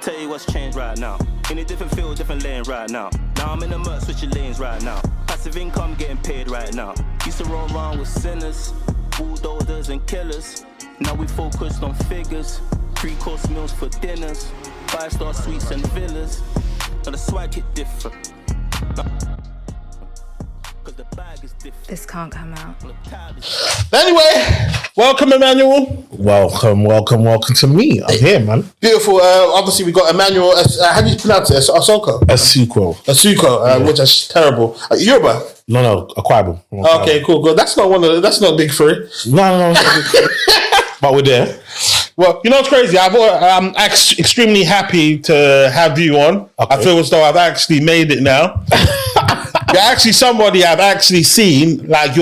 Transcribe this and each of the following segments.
Tell you what's changed right now. In a different field, different lane right now. Now I'm in the murk, switching lanes right now. Passive income getting paid right now. Used to roll around with sinners, bulldozers and killers. Now we focused on figures. 3-course meals for dinners. 5-star suites and villas. Now the swag hit different. Cause the bag is different. This can't come out. Anyway, welcome Emmanuel. Welcome to me. I'm here, man. Beautiful. Obviously, we got Emmanuel. How do you pronounce it? Asuquo. Asuquo, which is terrible. Yoruba. No, Akwa Ibom. Okay, cool. Good. That's not big three. No. But we're there. Well, you know what's crazy? I'm extremely happy to have you on. Okay. I feel as though I've actually made it now. You're actually somebody I've actually seen. Like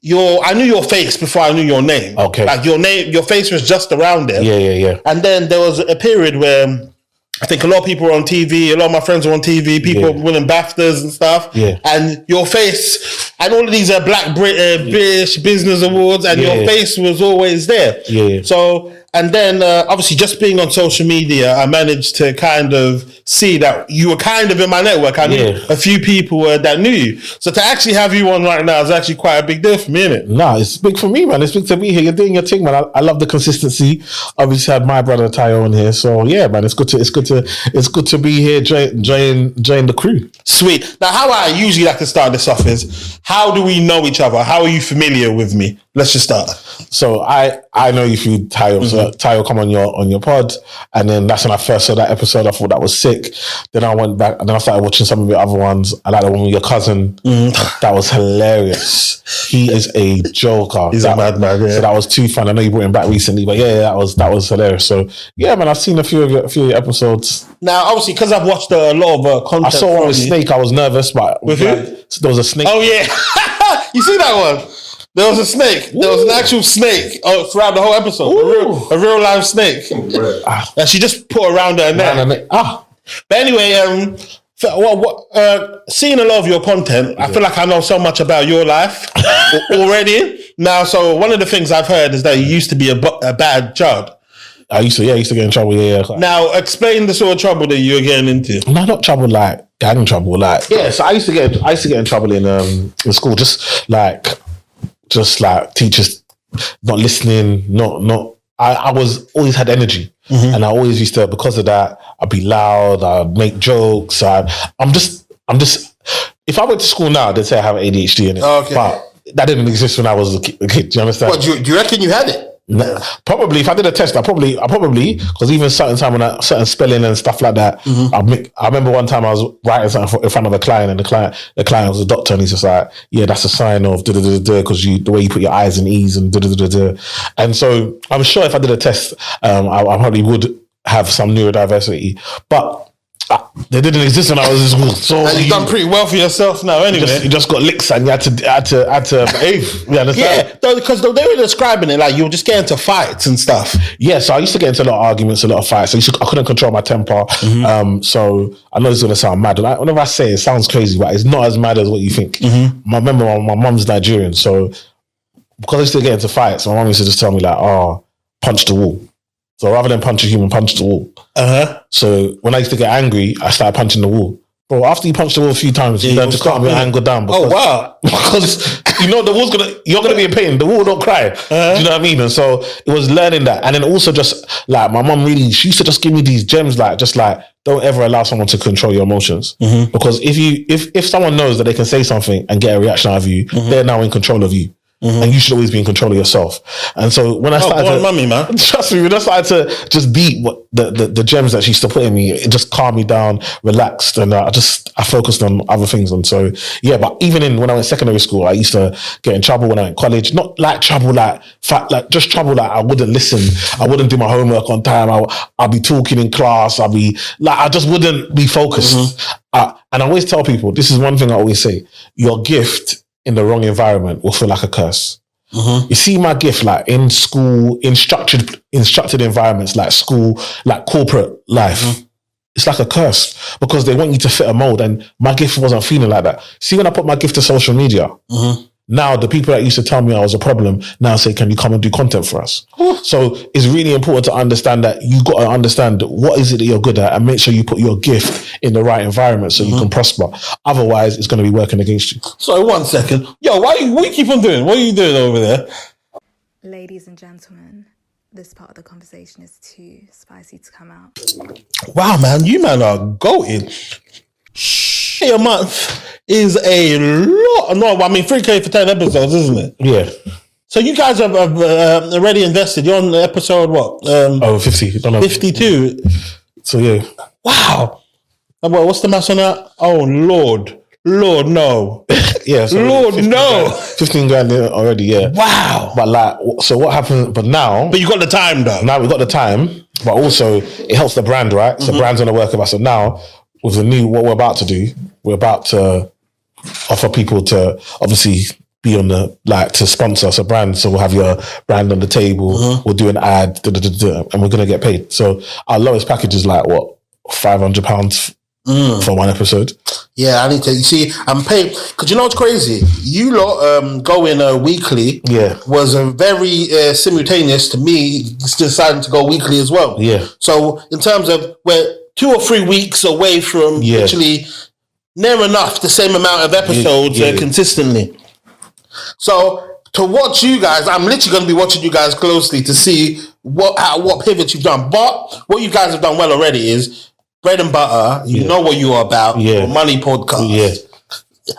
I knew your face before I knew your name. Okay. Like your face was just around there. Yeah. And then there was a period where I think a lot of people were on TV. A lot of my friends were on TV. People winning BAFTAs and stuff. Yeah. And your face, and all of these are Black British Business Awards, and your face was always there. Yeah. So, and then obviously just being on social media, I managed to kind of see that you were kind of in my network. I knew a few people that knew you. So to actually have you on right now is actually quite a big deal for me, isn't it? No, it's big for me, man. It's big to be here. You're doing your thing, man. I love the consistency. Obviously had my brother Tayo on here. So yeah, man, it's good to be here, join the crew. Sweet. Now, how I usually like to start this off is, how do we know each other? How are you familiar with me? Let's just start. So I know you through Tayo. So Tayo come on your pod, and then that's when I first saw that episode. I thought that was sick. Then I went back and then I started watching some of your other ones. I like the one with your cousin. That was hilarious. He is a joker. He's a madman. Yeah. So that was too fun. I know you brought him back recently, but that was hilarious. So yeah, man, I've seen a few of your episodes. Now, obviously, because I've watched a lot of content. I saw one with Snake. I was nervous, but with who? There was a snake. Oh yeah, you see that one? There was a snake. Ooh. There was an actual snake throughout the whole episode. A real live snake. And she just put around her neck. But anyway, seeing a lot of your content, I feel like I know so much about your life already. Now, so one of the things I've heard is that you used to be a bad child. I used to get in trouble. Yeah. Now, explain the sort of trouble that you were getting into. No, not trouble like gang trouble. Like so I used to get in trouble in school. Just like teachers not listening. I was always had energy, and I always used to, because of that, I'd be loud. I'd make jokes. I'm just. If I went to school now, they'd say I have ADHD in it. Okay. But that didn't exist when I was a kid. Do you understand? What, do you reckon you had it? No, probably if I did a test, I probably because even certain time when certain spelling and stuff like that, I remember one time I was writing something in front of a client, and the client was a doctor, and he's just like, yeah, that's a sign of because the way you put your I's and E's and and so I'm sure if I did a test, I probably would have some neurodiversity, but they didn't exist when I was in school. So and you've done pretty well for yourself now anyway. You just got licks and you had to behave. You understand? Yeah, because they were describing it like you were just getting into fights and stuff. Yeah, so I used to get into a lot of arguments, a lot of fights. So I couldn't control my temper. So I know it's going to sound mad. Whenever I say it sounds crazy, but it's not as mad as what you think. I remember my mum's Nigerian. So because I used to get into fights, my mum used to just tell me like, punch the wall. So rather than punch a human, punch the wall. So when I used to get angry, I started punching the wall. Bro, after you punch the wall a few times, you learn to calm your anger down. Because, because you know you're gonna be in pain. The wall don't cry. Do you know what I mean? And so it was learning that, and then also just like my mum she used to just give me these gems, like don't ever allow someone to control your emotions. Because if someone knows that they can say something and get a reaction out of you, they're now in control of you. And you should always be in control of yourself. And so when I started mummy, man. Trust me, when I started to just beat what the gems that she used to put in me, it just calmed me down, relaxed, and I focused on other things. And so but even when I went secondary school, I used to get in trouble when I went college. Not like trouble just trouble like I wouldn't listen, I wouldn't do my homework on time, I'll be talking in class, I'll be like, I just wouldn't be focused. And I always tell people, this is one thing I always say, your gift in the wrong environment will feel like a curse. You see my gift, like in school, in structured environments like school, like corporate life, it's like a curse because they want you to fit a mold, and my gift wasn't feeling like that. See, when I put my gift to social media, Now the people that used to tell me I was a problem now say, can you come and do content for us? So it's really important to understand that you got to understand what is it that you're good at and make sure you put your gift in the right environment so you can prosper. Otherwise, it's going to be working against you. So 1 second. Yo, what you keep on doing? What are you doing over there? Ladies and gentlemen, this part of the conversation is too spicy to come out. Wow, man, you man are goated. A month is a lot. No, I mean 3K for 10 episodes, isn't it? Yeah. So you guys have already invested. You're on episode what? 50. Don't know. 52. So yeah. Wow. Well, what's the maths on that? Oh Lord, no. Yeah. So Lord, 15 no. grand, 15 grand already. Yeah. Wow. But like, so what happened? But now, But you got the time though. now we've got the time. But also, it helps the brand, right? So brand's gonna work with us. So now, with the new what we're about to do, we're about to offer people to obviously be on the to sponsor us a brand. So we'll have your brand on the table. We'll do an ad, and we're gonna get paid. So our lowest package is like what £500 for one episode. Yeah, I need to. You see, I'm paying because you know what's crazy. You lot going weekly. Yeah. was very simultaneous to me deciding to go weekly as well. Yeah. So in terms of we're 2 or 3 weeks away from literally near enough the same amount of episodes consistently. So to watch you guys, I'm literally going to be watching you guys closely to see what pivots you've done. But what you guys have done well already is bread and butter. You know what you are about. Your money podcast. Yeah.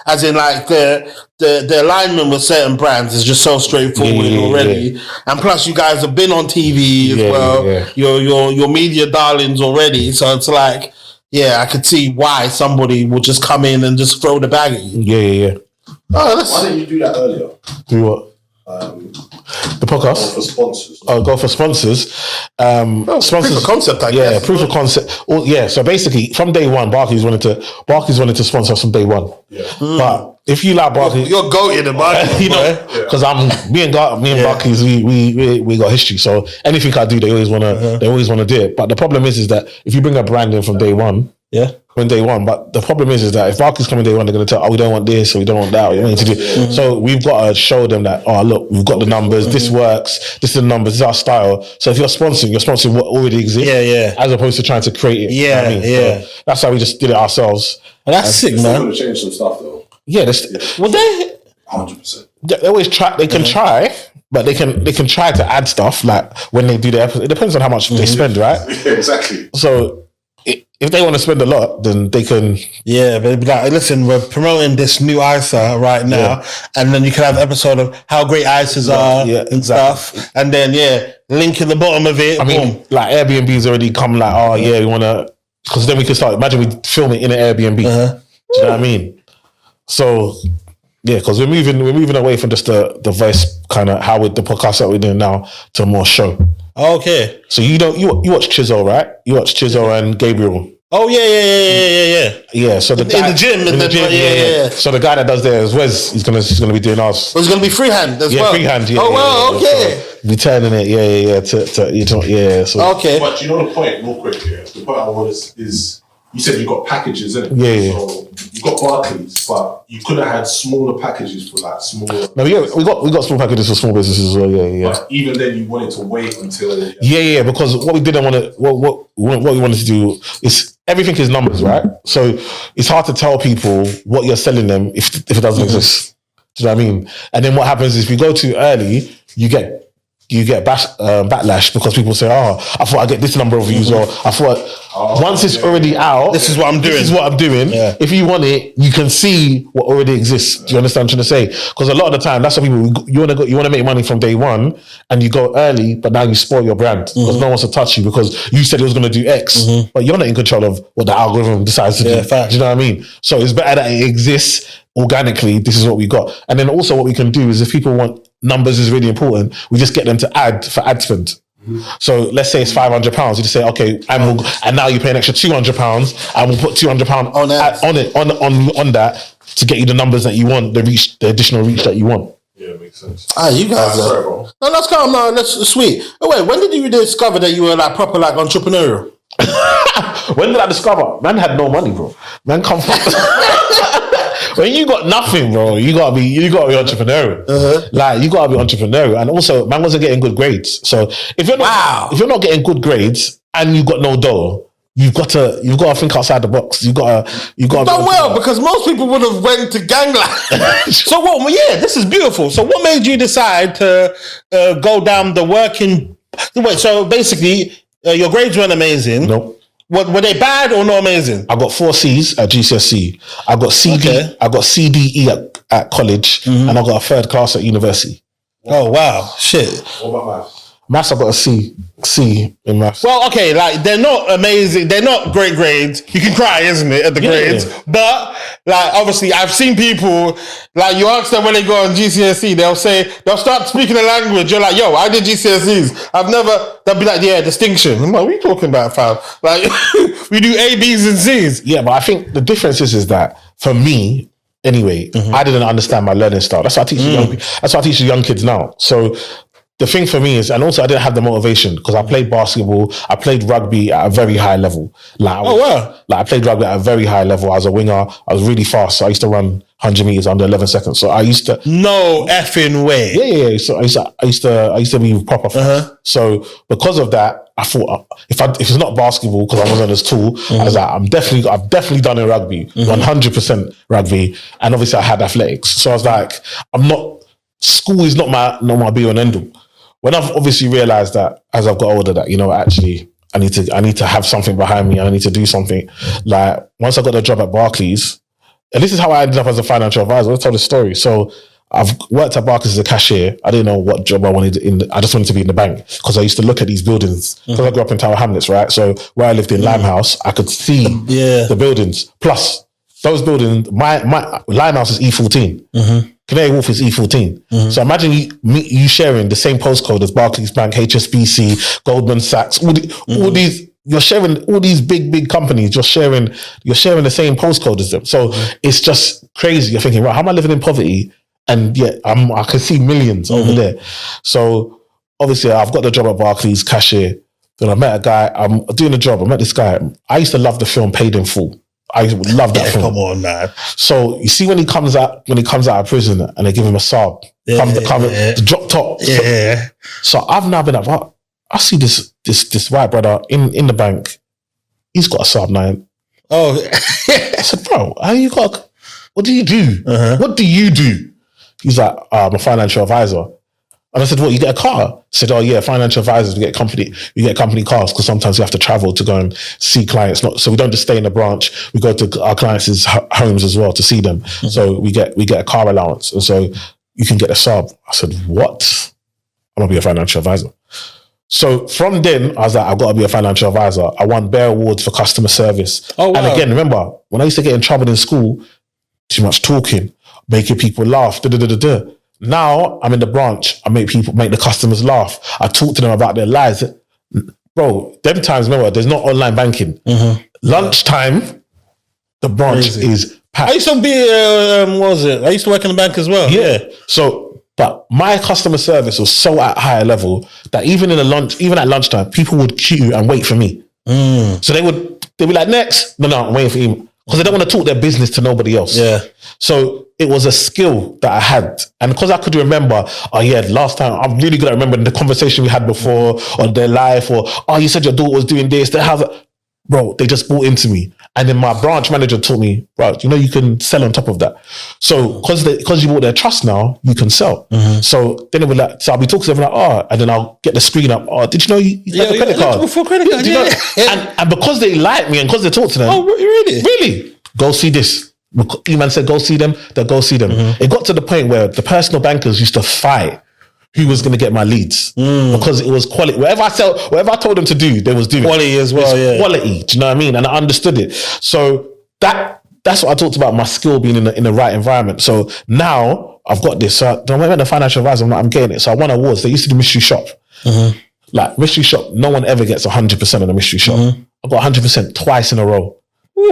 As in, like the alignment with certain brands is just so straightforward already, and plus you guys have been on TV as well. Yeah. Your media darlings already, so it's like, I could see why somebody would just come in and just throw the bag at you. Yeah. Why didn't you do that earlier? Do what? The podcast? Go for sponsors. Go for sponsors. Sponsors. Proof of concept, I guess. Yeah, proof of concept. So basically, from day one, Barclays wanted to sponsor us from day one. Yeah. But if you like Barclays, you're goated about it, you know, because me and Barclays, we got history. So anything I do, they always wanna do it. But the problem is that if you bring a brand in from day one. Yeah. From day one, but the problem is that if Barclays come in day one, they're going to tell, we don't want this or we don't want that. Or we don't need to do. So we've got to show them that, look, we've got the numbers. This works. This is the numbers. This is our style. So if you're sponsoring what already exists, as opposed to trying to create it. So that's how we just did it ourselves. And that's sick, man. They're going to change some stuff though. Well, they 100%. They always try. They can try. But they can try to add stuff like when they do the episode. It depends on how much they spend, right? Yeah, exactly. So if they want to spend a lot, then they can. Yeah, but like, listen, we're promoting this new ISA right now, and then you can have an episode of how great ISAs are and stuff, and then link in the bottom of it. I mean, like Airbnb's already come like, we want to, because then we can start. Imagine we film it in an Airbnb. Do you know what I mean? So. Yeah, because we're moving away from just the voice kind of how with the podcast that we're doing now to more show. Okay. So you watch Chizzo, right? You watch Chizzo and Gabriel. Oh yeah. Yeah. So in the gym. So the guy that does there is Wes. He's gonna be doing ours. Well, it's gonna be freehand as well. Freehand. Yeah, oh well, okay. So returning it. So okay. But you know the point, real quick. Yeah. The point I want is. You said you got packages, innit? Yeah. So you got Barclays, but you could have had smaller packages for like smaller. No, we got small packages for small businesses as well. Yeah. But even then, you wanted to wait until. Because what we didn't want to, what we wanted to do is everything is numbers, right? So it's hard to tell people what you're selling them if it doesn't exist. Do you know what I mean? And then what happens is if you go too early, you get backlash because people say, I thought I'd get this number of views, or I thought once it's already out, this is what I'm doing. Yeah. If you want it, you can see what already exists. Do you understand what I'm trying to say? Because a lot of the time, that's what people, you want to make money from day one and you go early, but now you spoil your brand because no one wants to touch you because you said it was going to do X, but you're not in control of what the algorithm decides to do. Fact. Do you know what I mean? So it's better that it exists organically. This is what we got. And then also what we can do is if people want numbers is really important, we just get them to add for ad spend. So let's say it's £500. You just say, okay, and now you pay an extra £200 and we'll put £200 on that to get you the numbers that you want, the additional reach that you want. Yeah, makes sense. You guys are. No, that's calm. No, that's sweet. Oh, wait, when did you discover that you were like proper like entrepreneurial? When did I discover? Man had no money, bro. Man come from when you got nothing, bro, you gotta be entrepreneurial. Like you gotta be entrepreneurial, and also man wasn't getting good grades. So if you're not getting good grades and you got no dough, you've got to think outside the box. You got to done well, because most people would have went to gangland. So what? Well, yeah, this is beautiful. So what made you decide to go down the working? Wait, so basically, your grades weren't amazing. Nope. Were they bad or not amazing? I got 4 C's at GCSE. I got CD. Okay. I got CDE at college, and I got a 3rd class at university. Oh wow, shit. What about maths? Maths, I got a C in maths. Well, okay, like they're not amazing. They're not great grades. You can cry, isn't it, at the grades? But like, obviously, I've seen people like you ask them when they go on GCSE, they'll start speaking a language. You're like, yo, I did GCSEs. They'll be like, yeah, distinction. I'm like, what are you talking about, fam? Like, we do A, B's, and C's. Yeah, but I think the difference is that for me, anyway, I didn't understand my learning style. That's why I teach the young kids now. So the thing for me is, and also I didn't have the motivation because I played basketball, I played rugby at a very high level. Like I played rugby at a very high level. I was a winger. I was really fast. So I used to run 100 meters under 11 seconds. So I used to. No effing way. Yeah. So I used to be proper fast. So because of that, I thought if it's not basketball because I wasn't as tall, I was like, I've definitely done in rugby, 100% rugby, and obviously I had athletics. So I was like, school is not my be and end all. When I've obviously realized that as I've got older, that actually I need to have something behind me. I need to do something. Like once I got the job at Barclays, and this is how I ended up as a financial advisor. I'll tell the story. So I've worked at Barclays as a cashier. I didn't know what job I wanted I just wanted to be in the bank because I used to look at these buildings because I grew up in Tower Hamlets, right? So where I lived in Limehouse, I could see the buildings. Plus those buildings, my Limehouse is E14. Canary Wharf is E14. So imagine you sharing the same postcode as Barclays Bank, HSBC, Goldman Sachs, all these. You're sharing all these big companies. You're sharing the same postcode as them. So it's just crazy. You're thinking, right, how am I living in poverty? And yet I can see millions over there. So obviously I've got the job at Barclays, cashier. Then I met a guy. I'm doing the job. I met this guy. I used to love the film Paid in Full. I love that film. Come on, man. So you see when he comes out of prison and they give him a Saab, the drop top. Yeah. So I've now been like, I see this white brother in the bank. He's got a Saab 9. Oh, I said, bro, what do you do? What do you do? He's like, I'm a financial advisor. And I said, what, you get a car? He said, oh yeah, financial advisors, we get company cars because sometimes we have to travel to go and see clients. So we don't just stay in the branch. We go to our clients' homes as well to see them. So we get a car allowance. And so you can get a Saab. I said, what? I'm going to be a financial advisor. So from then, I was like, I've got to be a financial advisor. I won bare awards for customer service. Oh, wow. And again, remember, when I used to get in trouble in school, too much talking, making people laugh, Now I'm in the branch. I make the customers laugh. I talk to them about their lives. Bro, them times, remember, there's not online banking. Lunchtime, the branch is packed. I used to be, I used to work in the bank as well. Yeah. So, but my customer service was so at a higher level that even at lunchtime, people would queue and wait for me. So they'd be like, next. No, I'm waiting for him. Because they don't want to talk their business to nobody else. Yeah. So it was a skill that I had. And because I could remember, last time, I'm really good at remembering the conversation we had before, or their life, or, you said your daughter was doing this. Bro, they just bought into me. And then my branch manager taught me, bro, you can sell on top of that. So because you bought their trust now, you can sell. So then it would I'll be talking to them and then I'll get the screen up. Oh, did you know you got a credit card? For credit card, And because they like me and because they talk to them. Oh, really? Really? Go see this. E-man said, go see them. They'll go see them. It got to the point where the personal bankers used to fight who was going to get my leads because it was quality. Whatever I told them to do, they was doing quality as well. Yeah, quality. Do you know what I mean? And I understood it. So that's what I talked about. My skill being in the right environment. So now I've got this. So when I went to financial advisor, I'm getting it. So I won awards. They used to do mystery shop. Like mystery shop, no one ever gets 100% on the mystery shop. I got 100% twice in a row.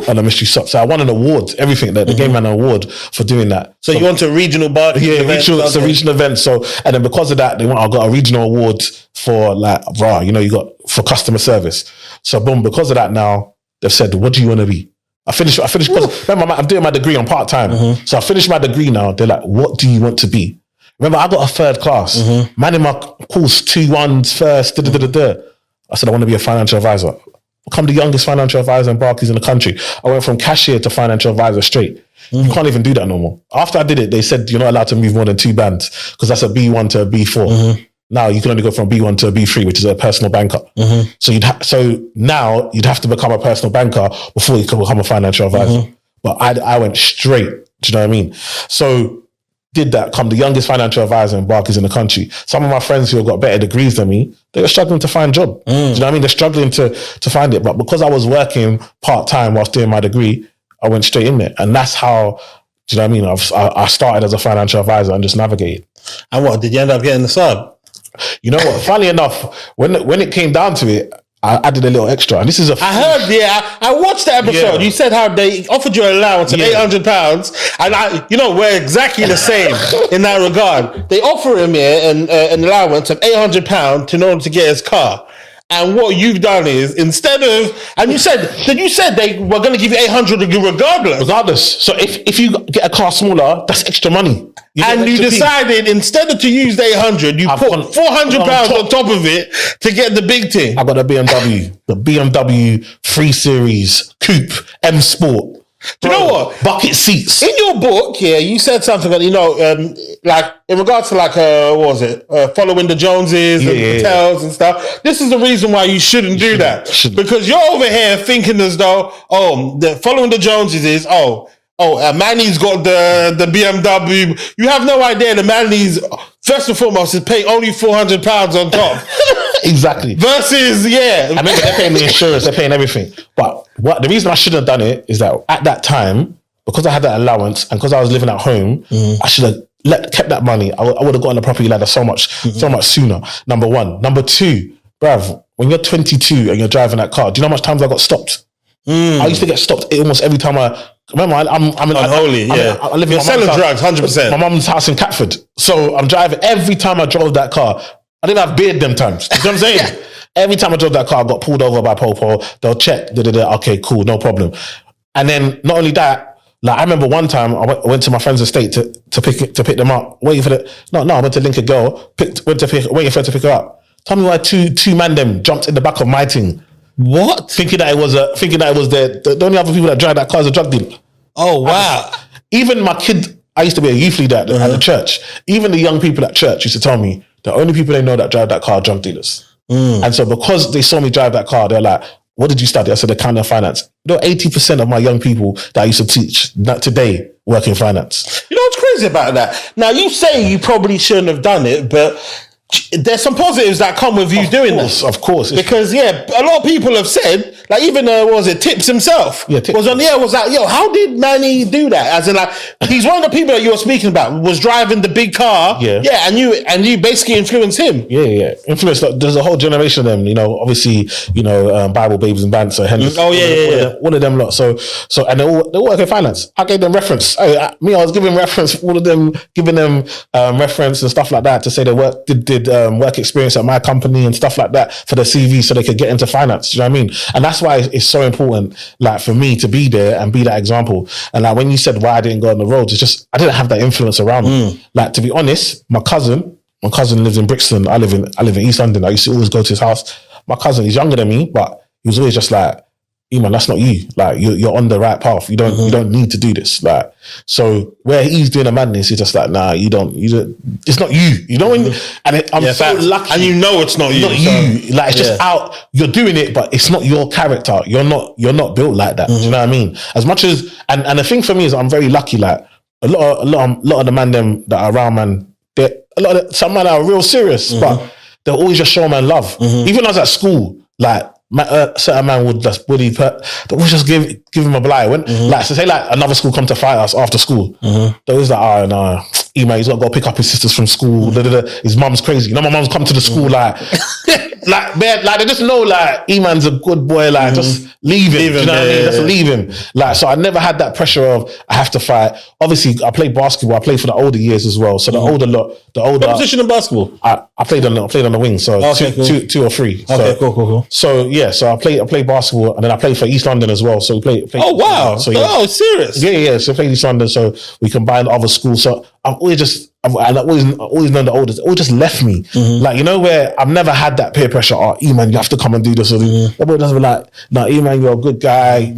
On a mystery shop. So I won an award, everything. They gave me an award for doing that. So you went to a regional bar? Yeah, it's a regional event. So, and then because of that, I got a regional award for you got for customer service. So boom, because of that now, they've said, what do you want to be? I finished because remember I'm doing my degree on part-time. So I finished my degree now. They're like, what do you want to be? Remember, I got a third class. Man in my course, 2-1s first. I said, I want to be a financial advisor. Become the youngest financial advisor in Barclays in the country. I went from cashier to financial advisor straight. You can't even do that no more. After I did it, they said you're not allowed to move more than 2 bands because that's a B1 to a B4. Now you can only go from B1 to a B3, which is a personal banker. So now you'd have to become a personal banker before you can become a financial advisor. But I went straight. Do you know what I mean? So did that, become the youngest financial advisor in Barclays in the country. Some of my friends who have got better degrees than me, they were struggling to find a job. Do you know what I mean? They're struggling to find it. But because I was working part-time whilst doing my degree, I went straight in there. And that's how, do you know what I mean? I started as a financial advisor and just navigated. And what, did you end up getting the sub? You know what? Funny enough, when it came down to it, I added a little extra. And this is I heard, I watched the episode. You said how they offered you an allowance of £800. And we're exactly the same in that regard. They offer him an allowance of £800 in order to get his car. And what you've done is, instead of, and you said they were going to give you 800 regardless. So if you get a car smaller, that's extra money. And you decided instead of to use the 800, you put £400 on top of it to get the big thing. I got a BMW, the BMW 3 Series Coupe M Sport. Do you know what? Bucket seats. In your book, you said something that, like in regards to what was it? Following the Joneses and Patels and stuff. This is the reason why you shouldn't do that. Because you're over here thinking as though, the following the Joneses is, Manny's got the BMW. You have no idea the Manny's, first and foremost, is paying only £400 on top. Exactly. Versus, I remember they're paying the insurance, they're paying everything. But the reason I shouldn't have done it is that at that time, because I had that allowance and because I was living at home, I should have kept that money. I would have gotten the property ladder so much sooner. Number one. Number two, bruv, when you're 22 and you're driving that car, do you know how much times I got stopped? I used to get stopped almost every time remember, I'm unholy, I live in you're selling drugs, 100%. My mum's house in Catford. So I'm driving. Every time I drove that car, I didn't have beard them times. You know what I'm saying? Every time I drove that car, I got pulled over by Popo. They'll check. Okay, cool, no problem. And then not only that, like I remember one time I went to my friend's estate to pick them up. Waiting for I went to link a girl. Waiting for her to pick her up. Tell me why two man them jumped in the back of my thing. What? Thinking that it was the only other people that drive that car is a drug dealer. Oh wow! Even my kid, I used to be a youth leader at the church. Even the young people at church used to tell me the only people they know that drive that car are drug dealers. And so because they saw me drive that car, they're like, "What did you study?" I said, "Accounting and finance." 80% of my young people that I used to teach today work in finance. You know what's crazy about that? Now you say you probably shouldn't have done it, but there's some positives that come with you doing this. Of course. Because, a lot of people have said, like even, Tipz himself was on the air, was like, how did Manny do that? As in like, he's one of the people that you were speaking about, was driving the big car. And you basically influenced him. Influenced, there's a whole generation of them, obviously, Bible Babes and Bands, so Henry. All of them lot. So, and they all work in finance. I gave them reference. I was giving reference, all of them, giving them reference and stuff like that to say they did work experience at my company and stuff like that for the CV so they could get into finance. Do you know what I mean? And that's why it's so important, like for me to be there and be that example. And like when you said why I didn't go on the roads, it's just I didn't have that influence around me. Like to be honest, my cousin lives in Brixton. I live in East London. I used to always go to his house. My cousin, he's younger than me, but he was always just like, man, that's not you. Like you're on the right path. You don't need to do this. Like, so where he's doing a madness, he's just like, nah, you don't. It's not you. You know when? And I'm so lucky. And it's not you. Not you. Like it's just out. You're doing it, but it's not your character. You're not built like that. Do you know what I mean? As much as and the thing for me is I'm very lucky. Like a lot of the man them that are around, man. Some men are real serious, but they'll always just show man love. Even when I was at school, like. Certain man would just they would just give him a blight. Like so say like another school come to fight us after school. They was like, no, he's got to go pick up his sisters from school. His mum's crazy. My mum's come to the school like like they just know like E-man's a good boy, like just leave him. Do you know what I mean? Just leave him. Like, so I never had that pressure of I have to fight. Obviously, I played basketball. I played for the older years as well. So the older. What position in basketball? I played on the wing, so two or three. Okay, cool. So yeah, so I played basketball, and then I played for East London as well. So we played. Oh wow! So, yeah. Oh, serious? Yeah. So I played East London, so we combined other schools. So I've always known the oldest. It all just left me, like, you know, where I've never had that peer pressure. Oh, E-man, you have to come and do this. Or everybody doesn't be like, no, E-man, you're a good guy.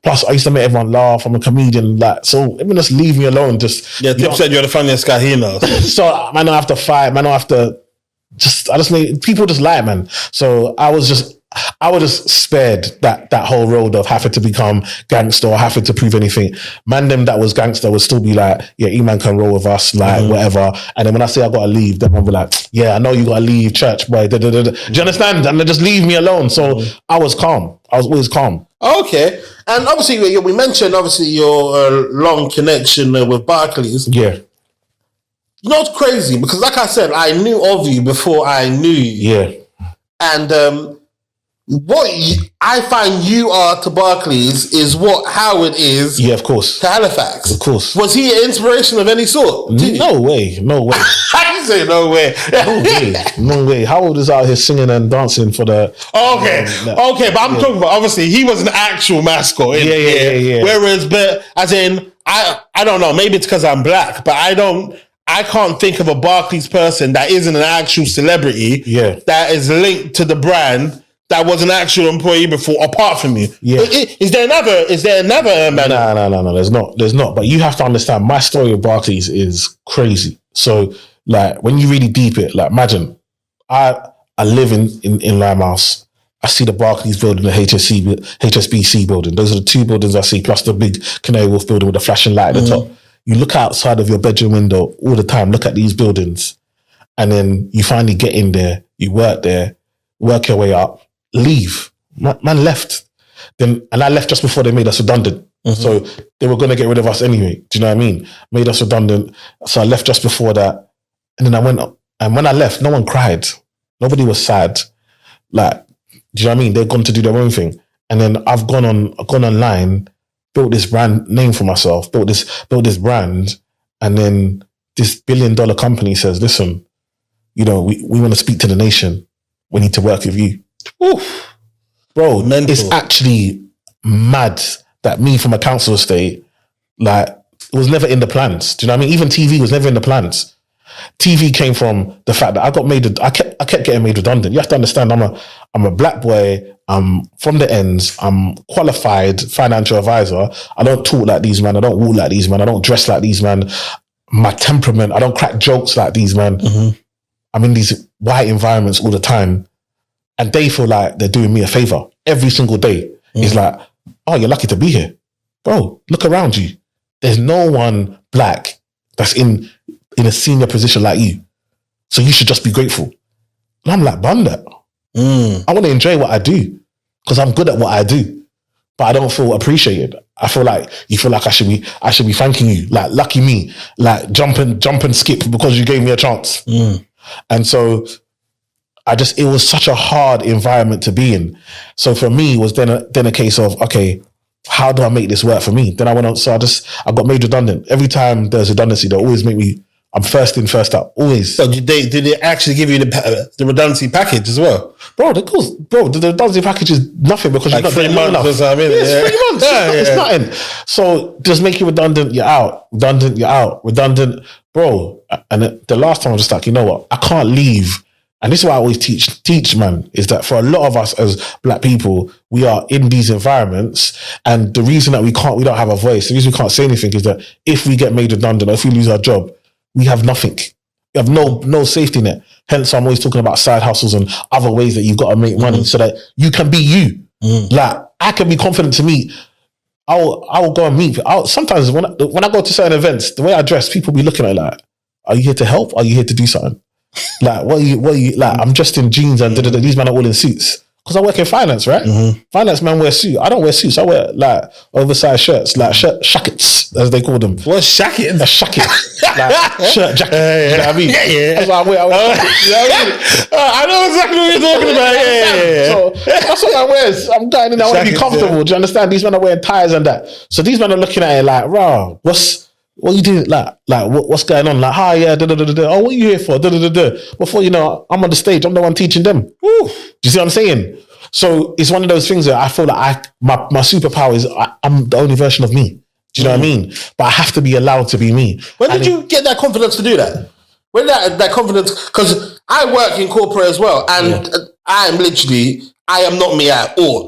Plus, I used to make everyone laugh. I'm a comedian, like, so everyone just leave me alone. Just Tipz said you're the funniest guy he knows. So man, I have to fight. Man, I have to I just make people just lie, man. So I was just spared that whole road of having to become gangster or having to prove anything. Man, them that was gangster would still be like, yeah, E-man can roll with us, like whatever. And then when I say I gotta leave, then man be like, yeah, I know you gotta leave, church boy. Do you understand? And they just leave me alone. So I was calm. I was always calm. Okay, and obviously we mentioned your long connection with Barclays. Yeah. You know what's crazy? Because like I said, I knew of you before I knew you. Yeah. And I find you are to Barclays is what Howard is. Yeah, of course. To Halifax. Of course. Was he an inspiration of any sort? No way. I can say no way. No way. Howard is out here singing and dancing for the... Okay, but I'm talking about, obviously, he was an actual mascot. Yeah. Whereas, but as in, I don't know, maybe it's because I'm black, but I can't think of a Barclays person that isn't an actual celebrity that is linked to the brand that was an actual employee before, apart from you. Yeah. Is there another man? No, there's not. But you have to understand, my story of Barclays is crazy. So, like, when you really deep it, like, imagine, I live in Limehouse. I see the Barclays building, the HSBC building. Those are the two buildings I see, plus the big Canary Wharf building with the flashing light at the top. You look outside of your bedroom window all the time, look at these buildings, and then you finally get in there, you work there, work your way up, leave. Man left. And I left just before they made us redundant. So they were going to get rid of us anyway. Do you know what I mean? Made us redundant. So I left just before that. And then I went up. And when I left, no one cried. Nobody was sad. Like, do you know what I mean? They're gone to do their own thing. And then I've gone online, built this brand name for myself, built this brand, and then this $1 billion company says, listen, you know, we want to speak to the nation. We need to work with you. Oof. Bro, it's actually mad that me from a council estate, like, it was never in the plans. Do you know what I mean? Even TV was never in the plans. TV came from the fact that I kept getting made redundant. You have to understand, I'm a black boy. I'm from the ends. I'm qualified financial advisor. I don't talk like these men. I don't walk like these men. I don't dress like these men. My temperament, I don't crack jokes like these men. I'm in these white environments all the time. And they feel like they're doing me a favor every single day. It's like, oh, you're lucky to be here. Bro, look around you. There's no one black that's in a senior position like you. So you should just be grateful. And I'm like, bun that. I want to enjoy what I do because I'm good at what I do, but I don't feel appreciated. I feel like you feel like I should be thanking you, like lucky me, like jump and skip because you gave me a chance. And so it was such a hard environment to be in. So for me, it was then a case of, okay, how do I make this work for me? Then I went on, so I got made redundant. Every time there's redundancy, they always make me, I'm first in, first out, always. So did they actually give you the redundancy package as well? Bro, the redundancy package is nothing because like you're not 3 months or something. It's 3 months. It's nothing. So just make you redundant, you're out. Redundant, you're out. Redundant, bro. And the last time I was just like, you know what? I can't leave. And this is why I always teach, man, is that for a lot of us as black people, we are in these environments. And the reason that we don't have a voice, the reason we can't say anything is that if we get made redundant or if we lose our job, we have nothing. We have no safety net. Hence, I'm always talking about side hustles and other ways that you've got to make money so that you can be you. Like, I can be confident to meet. I will go and meet. Sometimes when I go to certain events, the way I dress, people be looking at me like, are you here to help? Are you here to do something? Like, what are you like? I'm dressed in jeans and these men are all in suits. Because I work in finance, right? Finance man wear suit. I don't wear suits. I wear like oversized shirts, like shackets, as they call them. What's shacket? A shacket, like shirt jacket. You know what I mean? Yeah. That's what I wear. I know exactly what you're talking about. Yeah. So that's what I wear. I'm going in there. I want to be comfortable. Yeah. Do you understand? These men are wearing ties and that. So these men are looking at it like, "Wow, what you doing? Like what's going on? Like, hi, yeah, oh, what are you here for? Before you know, I'm on the stage. I'm the one teaching them. Woo. Do you see what I'm saying? So it's one of those things that I feel like my superpower is I'm the only version of me. Do you know what I mean? But I have to be allowed to be me. When did you get that confidence to do that? When that confidence? Because I work in corporate as well, and I am not me at all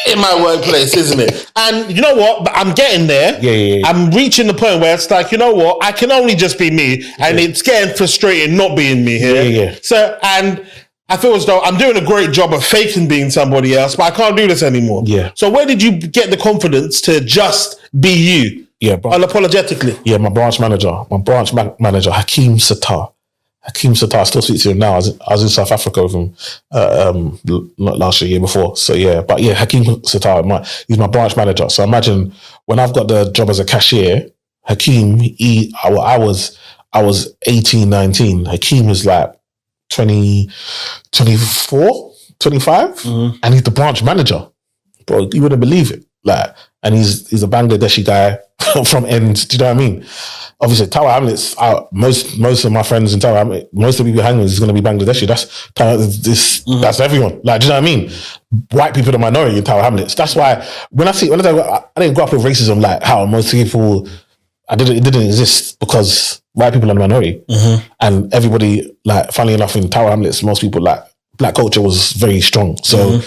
in my workplace, isn't it? And you know what? But I'm getting there. Yeah. I'm reaching the point where it's like, you know what? I can only just be me, and it's getting frustrating not being me here. Yeah. So, and I feel as though I'm doing a great job of faking being somebody else, but I can't do this anymore. Yeah. So where did you get the confidence to just be you? Yeah, bro. Unapologetically. Yeah, my branch manager, Hakeem Sattar. I still speak to him now. I was in South Africa with him not last year before. So yeah, but yeah, Hakeem Sattar, he's my branch manager. So imagine when I've got the job as a cashier, Hakeem, I was 18, 19. Hakeem is like 20, 24, 25, and he's the branch manager. Bro, you wouldn't believe it. Like, and he's a Bangladeshi guy from end. Do you know what I mean? Obviously, Tower Hamlets. Most of my friends in Tower Hamlets, most of the people hanging with is going to be Bangladeshi. That's everyone. Like, do you know what I mean? White people are the minority in Tower Hamlets. That's why when I didn't grow up with racism like how most people. It didn't exist because white people are the minority, and everybody, like, funnily enough, in Tower Hamlets, most people, like, black culture was very strong. So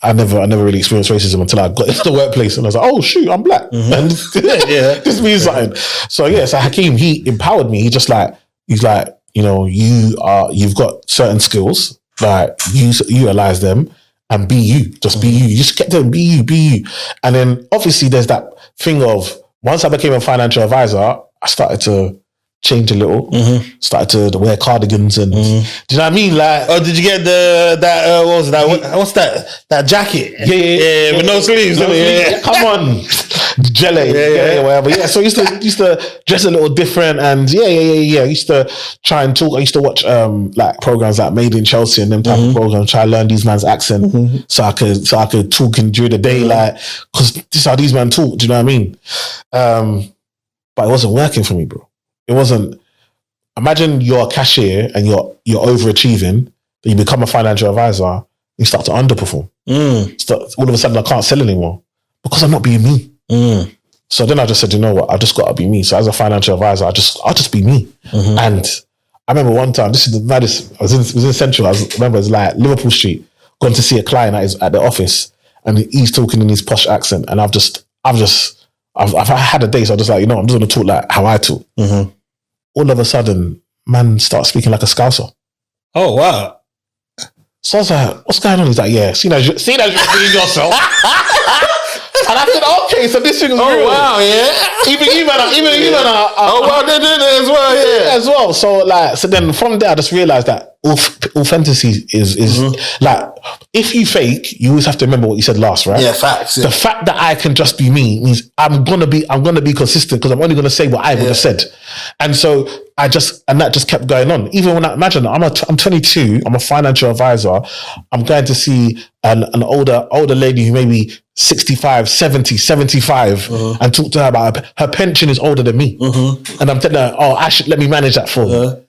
I never really experienced racism until I got into the workplace, and I was like, oh shoot, I'm black, and this means something. So yeah, so Hakeem, he empowered me. He's like, you know, you've got certain skills, like utilize them and be you. Just be you. You just get them, be you. And then obviously there's that thing of, once I became a financial advisor, I started to change a little. Started to wear cardigans and do you know what I mean? Like, oh, did you get what was that? What's that jacket? Yeah, with no sleeves. Yeah. Come on, jelly, whatever. Yeah, so I used to dress a little different, and yeah. I used to try and talk. I used to watch like programs like Made in Chelsea and them type of programs. Try to learn these man's accent so I could talk during the day, like, because this is how these men talk. Do you know what I mean? But it wasn't working for me, bro. It wasn't. Imagine you're a cashier and you're overachieving, then you become a financial advisor, you start to underperform. All of a sudden I can't sell anymore because I'm not being me. So then I just said, you know what, I've just got to be me. So as a financial advisor, I'll just be me. And I remember one time, this is the maddest, I was in Central, I remember it was like Liverpool Street, going to see a client at the office, and he's talking in his posh accent, and I've had a day, so I'm just like, you know, I'm just going to talk like how I talk. All of a sudden, man starts speaking like a Scouser. Oh, wow. So I was like, what's going on? He's like, yeah, see that you're being yourself. And I said, okay, so this thing is real. Oh, wow, yeah. Even oh, wow, they're doing it as well, yeah. As well. So then from there, I just realized that authenticity is like, if you fake, you always have to remember what you said last, right? Yeah, facts. Yeah. The fact that I can just be me means I'm gonna be consistent, because I'm only gonna say what I would have said. And so that just kept going on. Even when imagine I'm 22, I'm a financial advisor, I'm going to see an older lady who may be 65, 70, 75 and talk to her about her pension is older than me. And I'm telling her, oh, let me manage that for you.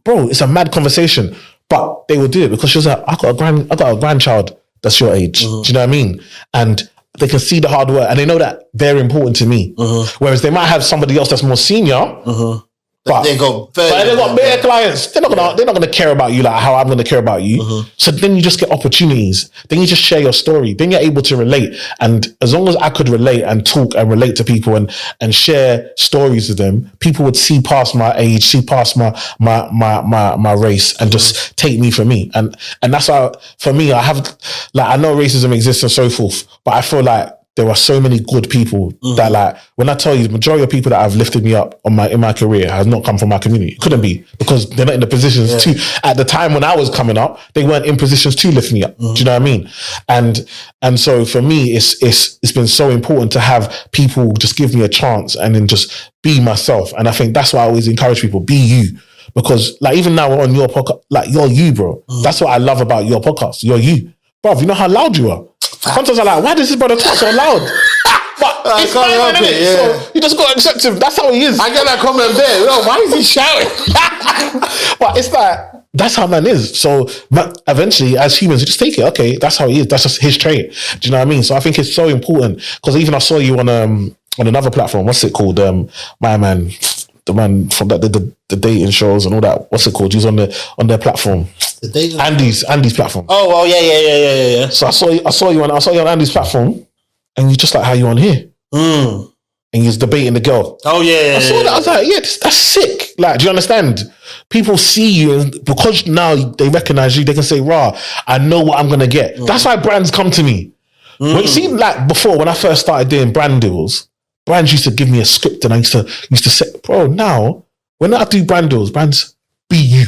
Bro, it's a mad conversation. But they will do it because she was like, I got a grandchild that's your age. Do you know what I mean? And they can see the hard work and they know that they're important to me. Whereas they might have somebody else that's more senior. But they got bare clients. They're not gonna care about you like how I'm gonna care about you. So then you just get opportunities. Then you just share your story. Then you're able to relate. And as long as I could relate and talk and relate to people and share stories with them, people would see past my age, see past my race, and just take me for me. And that's how, for me, I have, like, I know racism exists and so forth, but I feel like there are so many good people that, like, when I tell you, the majority of people that have lifted me up in my career has not come from my community. It couldn't be, because they're not in the positions to. At the time when I was coming up, they weren't in positions to lift me up. Do you know what I mean? And so for me, it's been so important to have people just give me a chance and then just be myself. And I think that's why I always encourage people, be you. Because like even now we're on your podcast, like you're you, bro. That's what I love about your podcast. You're you. Bruv, you know how loud you are. Sometimes I'm like, why does this brother talk so loud? But it's can't help fine, it, yeah. So you just got to accept him. That's how he is. I get that comment there. Yo, why is he shouting? But it's like, that's how man is. So eventually, as humans, you just take it. Okay, that's how he is. That's just his trait. Do you know what I mean? So I think it's so important, because even I saw you on another platform. What's it called? My man, the man from that the dating shows and all that. What's it called? He's on their platform. The dating Andy's platform. Oh yeah. So I saw you on Andy's platform, and you just like how you on here. And you're debating the girl. Oh yeah. I saw that. I was like, yeah, that's sick. Like, do you understand? People see you, and because now they recognize you, they can say, "Rah, I know what I'm gonna get." That's why brands come to me. When you see, like before, when I first started doing brand deals, brands used to give me a script, and I used to say, "Bro, now when I do brand deals, brands, be you.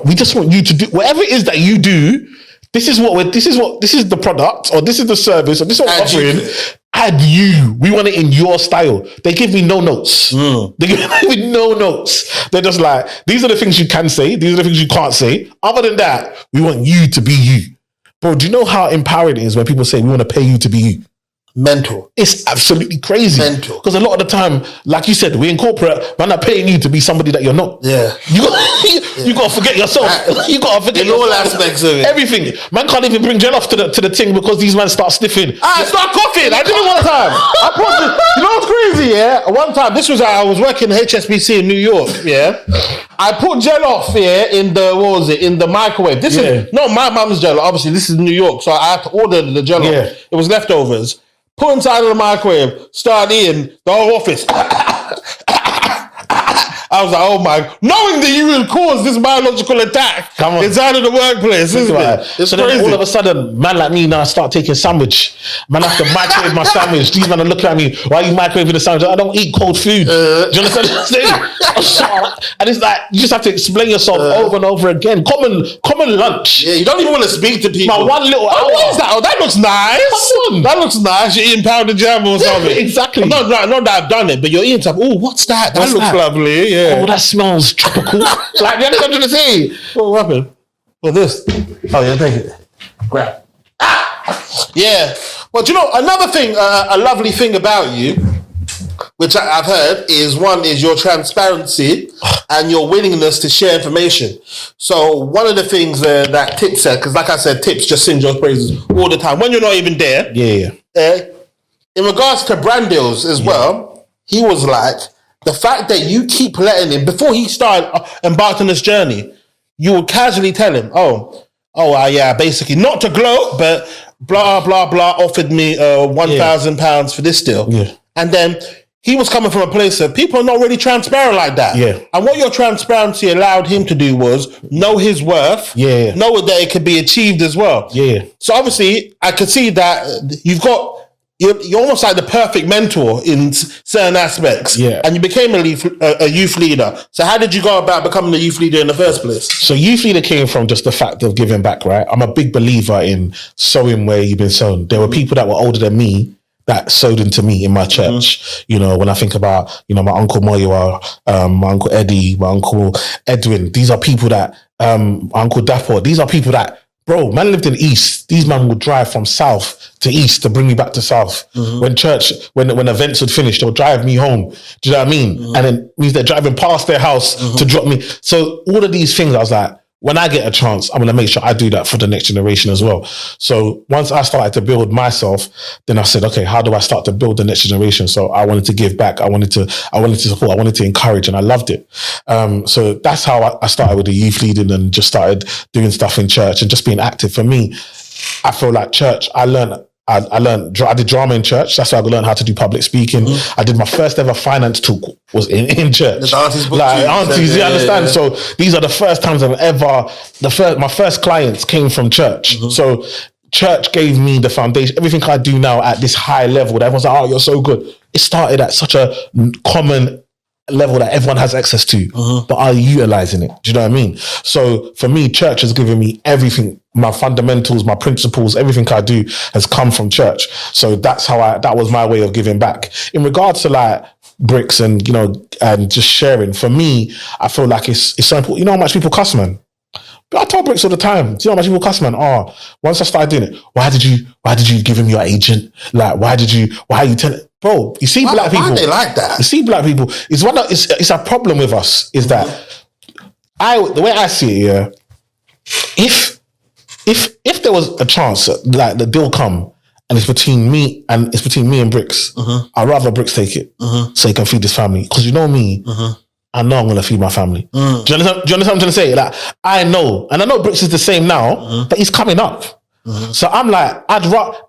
We just want you to do whatever it is that you do. This is the product, or this is the service, or this is what we're offering. Add you. We want it in your style." They give me no notes. They give me no notes. They're just like, these are the things you can say. These are the things you can't say. Other than that, we want you to be you. Bro, do you know how empowering it is when people say we want to pay you to be you? Mental. It's absolutely crazy. Mental. Because a lot of the time, like you said, we in corporate, man, are paying you to be somebody that you're not. Yeah. You got to forget yourself. You got to forget in all aspects of it. Everything. Man can't even bring gel off to the thing because these men start sniffing. Start coughing. I did it one time. You know what's crazy? Yeah. One time, this was I was working at HSBC in New York. Yeah. I put gel off in the microwave. This is not my mum's gel. Obviously, this is New York, so I had to order the gel off. It was leftovers. Put inside of the microwave, start eating, the whole office. I was like, oh my, knowing that you will cause this biological attack inside of the workplace, isn't it? It's so crazy. Then all of a sudden, man like me now start taking sandwich. Man have to microwave my sandwich. These men are looking at me, why are you microwaving the sandwich? I don't eat cold food. Do you understand what I'm saying? And it's like, you just have to explain yourself over and over again. Common lunch. Yeah, you don't even want to speak to people. My one little hour. What is that? Oh, that looks nice. Come on. That looks nice. You're eating pounded jam or something. Exactly. Not that I've done it, but you're eating something. Oh, what's that? That looks lovely. Yeah. Oh, that smells tropical. Like, the other thing I'm trying to say. What happened? What this? Oh, yeah, take it. Grab. Yeah. Well, do you know, another thing, a lovely thing about you, which I've heard, is your transparency and your willingness to share information. So one of the things that Tipz said, because like I said, Tipz just sings your praises all the time when you're not even there. Yeah. In regards to brand deals as well, he was like, the fact that you keep letting him, before he started embarked on this journey, you would casually tell him, yeah, basically, not to gloat, but blah, blah, blah, offered me £1,000 for this deal. Yeah. And then he was coming from a place of people are not really transparent like that. Yeah. And what your transparency allowed him to do was know his worth, know that it could be achieved as well. Yeah. So obviously, I could see that you're almost like the perfect mentor in certain aspects. Yeah. And you became a youth leader. So how did you go about becoming a youth leader in the first place? So youth leader came from just the fact of giving back, right? I'm a big believer in sowing where you've been sown. There were people that were older than me that sowed into me in my church. You know, when I think about, my Uncle Moyo, my Uncle Eddie, my Uncle Edwin, these are people that, my Uncle Dapo, these are people that, bro, man lived in East. These man would drive from South to East to bring me back to South. When events would finish, they'll drive me home. Do you know what I mean? And then means they're driving past their house to drop me. So all of these things, I was like, when I get a chance, I'm going to make sure I do that for the next generation as well. So once I started to build myself, then I said, okay, how do I start to build the next generation? So I wanted to give back. I wanted to support. I wanted to encourage, and I loved it. So that's how I started with the youth leading and just started doing stuff in church and just being active. For me, I feel like church, I did drama in church. That's how I learned how to do public speaking. I did my first ever finance talk was in church. Aunties, you understand? Yeah. So these are the first times my first clients came from church. So church gave me the foundation. Everything I do now at this high level, that everyone's like, oh, you're so good. It started at such a common level that everyone has access to, but are you utilizing it? Do you know what I mean? So for me, church has given me everything. My fundamentals, my principles, everything I do has come from church. So that was my way of giving back. In regards to like bricks and, you know, and just sharing, for me, I feel like it's so important. You know how much people cuss, man? I tell bricks all the time. Do you know how much people cuss, man? Oh, once I started doing it, why did you give him your agent? Like, why are you telling? Bro, you see black people. Why are they like that? You see black people. It's a problem with us, is that the way I see it, yeah, if there was a chance like the deal come and it's between me and Bricks, I'd rather Bricks take it so he can feed his family. Because you know me, I know I'm going to feed my family. Do you understand what I'm trying to say? Like, I know, and I know Bricks is the same now, but he's coming up. So I'm like,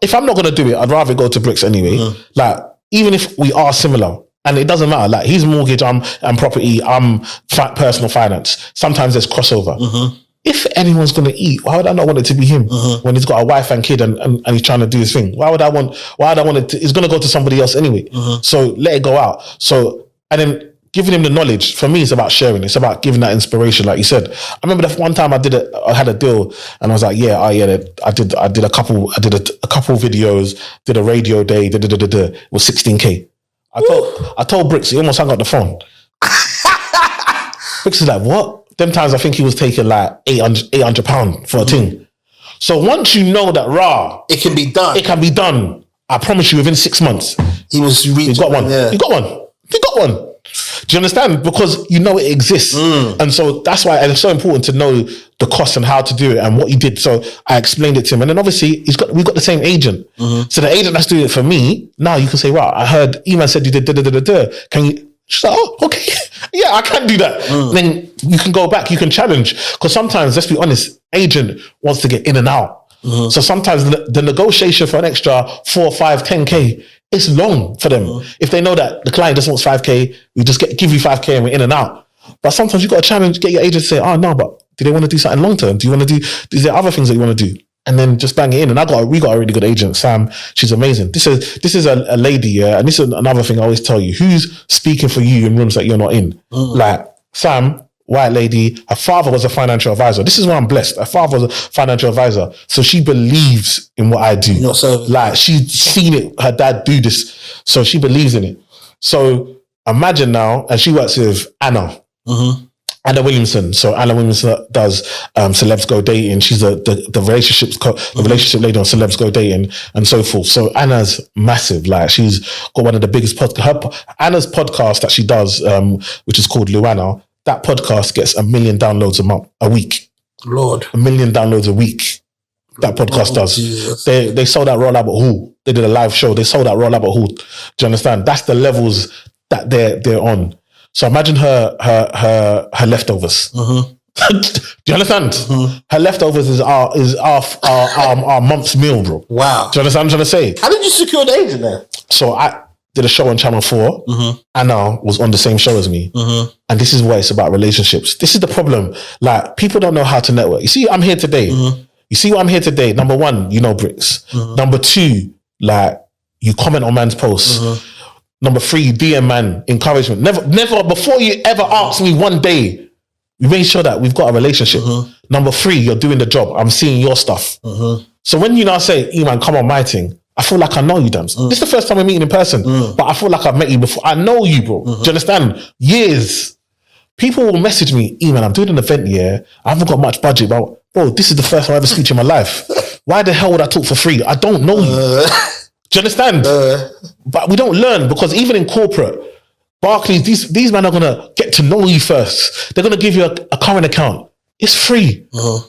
if I'm not going to do it, I'd rather go to Bricks anyway. Like, even if we are similar, and it doesn't matter, like his mortgage, I'm property, I'm personal finance. Sometimes there's crossover. If anyone's going to eat, why would I not want it to be him when he's got a wife and kid and he's trying to do his thing? Why would I want it to, it's going to go to somebody else anyway. So let it go out. So, and then giving him the knowledge, for me, it's about sharing. It's about giving that inspiration, like you said. I remember the one time I had a deal and I was like, I did a couple videos, did a radio day, it was 16K. I told Bricks, he almost hung up the phone. Bricks is like, what? Them times I think he was taking like £800 for a thing. So once you know that it can be done. I promise you, within 6 months, he got one. Yeah. He got one. Do you understand? Because you know it exists. And so that's why it's so important to know the cost and how to do it and what he did. So I explained it to him. And then obviously we've got the same agent. So the agent that's doing it for me, now you can say, wow, I heard Eman said you did Can you? She's like, oh, okay. Yeah, I can do that. Then you can go back, you can challenge. Because sometimes, let's be honest, agent wants to get in and out. So sometimes the negotiation for an extra 4, 5, 10K, it's long for them. If they know that the client just wants 5K, we just give you 5K and we're in and out. But sometimes you got to challenge, get your agent to say, oh no, but do they want to do something long term? Is there other things that you want to do? And then just bang it in. And we got a really good agent, Sam. She's amazing. This is a lady, yeah. And this is another thing I always tell you: who's speaking for you in rooms that you're not in? Like Sam, white lady. Her father was a financial advisor. This is why I'm blessed. Her father was a financial advisor, so she believes in what I do. Like she's seen it. Her dad do this, so she believes in it. So imagine now, and she works with Anna. Anna Williamson. So Anna Williamson does Celebs Go Dating. She's the relationship lady on Celebs Go Dating and so forth. So Anna's massive. Like she's got one of the biggest podcasts. Anna's podcast that she does, which is called Luana, that podcast gets 1 million downloads a week. Lord. 1 million downloads a week. That podcast does. Jesus. They sold out Royal Albert Hall. They did a live show. They sold out Royal Albert Hall. Do you understand? That's the levels that they're on. So imagine her leftovers. Do you understand? Her leftovers is our month's meal, bro. Wow. Do you understand what I'm trying to say? How did you secure the agent there? So I did a show on Channel 4. Anna was on the same show as me. And this is why it's about relationships. This is the problem. Like, people don't know how to network. You see, I'm here today. You see what I'm here today? Number one, you know Bricks. Number two, like, you comment on man's posts. Number three, you DM man, encouragement. Never, before you ever ask me one day, we made sure that we've got a relationship. Number three, you're doing the job. I'm seeing your stuff. So when you now say, E-man, come on my thing, I feel like I know you, Dams. This is the first time we're meeting in person, but I feel like I've met you before. I know you, bro. Do you understand? Years. People will message me, E-man, I'm doing an event here. I haven't got much budget, but bro, this is the first time I ever speak to you in my life. Why the hell would I talk for free? I don't know you. Do you understand? But we don't learn, because even in corporate, Barclays, these men are going to get to know you first. They're going to give you a current account. It's free.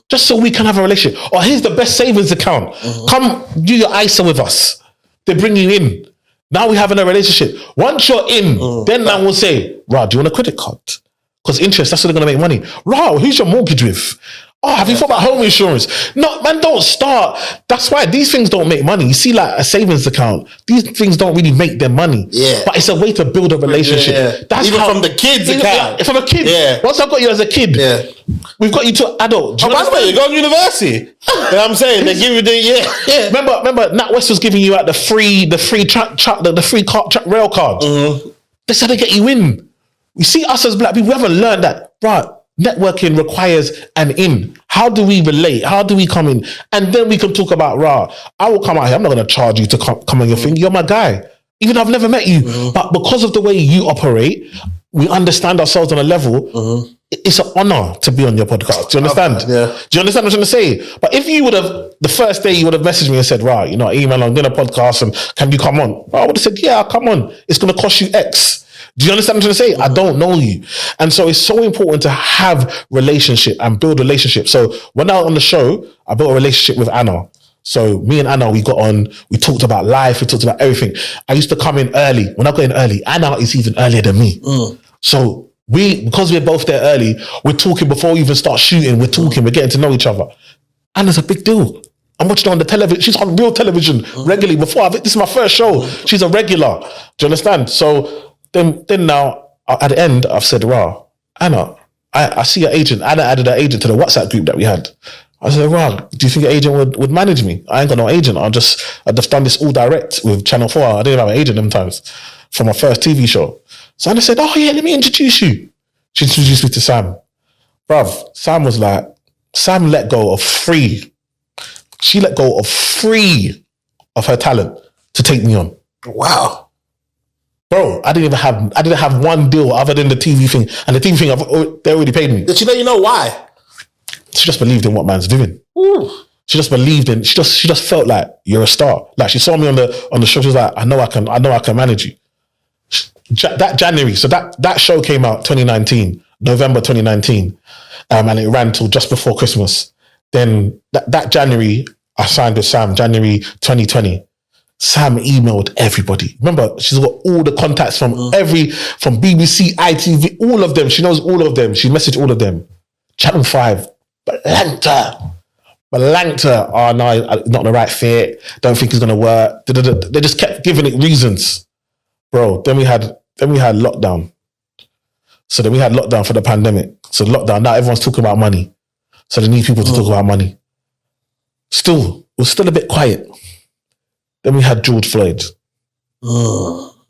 Just so we can have a relationship. Or here's the best savings account. Come do your ISA with us. They bring you in. Now we have a relationship. Once you're in, then man will say, Ra, do you want a credit card? Because interest, that's what they're going to make money. Ra, who's your mortgage with? Oh, have you thought about home insurance? No, man, don't start. That's why these things don't make money. You see, like a savings account, these things don't really make them money. Yeah. But it's a way to build a relationship. Yeah. That's even how, from the kids' account. From a kid. Yeah. Once I've got you as a kid, we've got you to adult. Oh, by the way, you go to university. You know what I'm saying? They give you the Remember, NatWest was giving you out the free rail card. That's how they get you in. You see, us as black people, we haven't learned that, right? Networking requires an in. How do we relate? How do we come in? And then we can talk about, I will come out here. I'm not going to charge you to come on your thing. You're my guy. Even though I've never met you. But because of the way you operate, we understand ourselves on a level. It's an honor to be on your podcast. Do you understand? Yeah. Do you understand what I'm trying to say? But if you would have, the first day you would have messaged me and said, email, I'm doing a podcast and can you come on? I would have said, yeah, I'll come on. It's going to cost you X. Do you understand what I'm trying to say? I don't know you. And so it's so important to have relationship and build relationship. So when I was on the show, I built a relationship with Anna. So me and Anna, we got on, we talked about life, we talked about everything. I used to come in early. When I got in early, Anna is even earlier than me. So because we're both there early, we're talking before we even start shooting, we're getting to know each other. Anna's a big deal. I'm watching her on the television. She's on real television regularly. This is my first show. She's a regular. Do you understand? So then now, at the end, I've said, Anna, I see your agent. Anna added her agent to the WhatsApp group that we had. I said, do you think your agent would manage me? I ain't got no agent. I've just done this all direct with Channel 4. I didn't have an agent them times for my first TV show. So Anna said, let me introduce you. She introduced me to Sam. Bruv, Sam let go of free. She let go of free of her talent to take me on. Wow. Bro, I didn't have one deal other than the TV thing. And the TV thing, they already paid me. Did she let you know why? She just believed in what man's doing. Ooh. She just believed in, she just felt like you're a star. Like she saw me on the show, she was like, I know I can manage you. That January, so that show came out 2019, November 2019. And it ran till just before Christmas. Then that January, I signed with Sam, January 2020. Sam emailed everybody. Remember, she's got all the contacts from BBC, ITV, all of them. She knows all of them. She messaged all of them. Channel 5, blanked her. Oh no, not the right fit. Don't think it's gonna work. They just kept giving it reasons, bro. Then we had lockdown. So then we had lockdown for the pandemic. So lockdown, now everyone's talking about money. So they need people to talk about money. Still, it was still a bit quiet. Then we had George Floyd.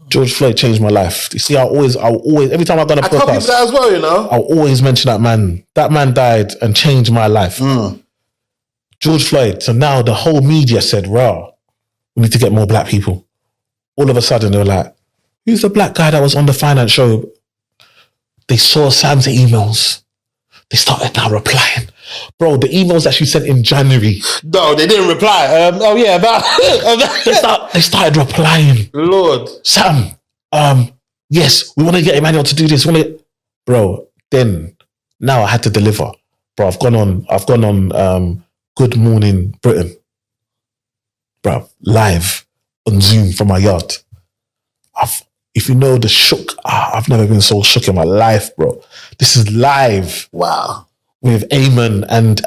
George Floyd changed my life. You see, I'll always, every time I've done a podcast, I tell people that as well, you know. I'll always mention that man. That man died and changed my life. George Floyd. So now the whole media said, we need to get more black people. All of a sudden, they were like, who's the black guy that was on the finance show? They saw Sam's emails. They started now replying. Bro, the emails that she sent in January. No, they didn't reply. They started replying. Lord. Sam, yes, we want to get Emmanuel to do this. Bro, then, now I had to deliver. Bro, I've gone on Good Morning Britain. Bro, live on Zoom from my yard. If you know the shook, I've never been so shook in my life, bro. This is live. Wow. With Eamon and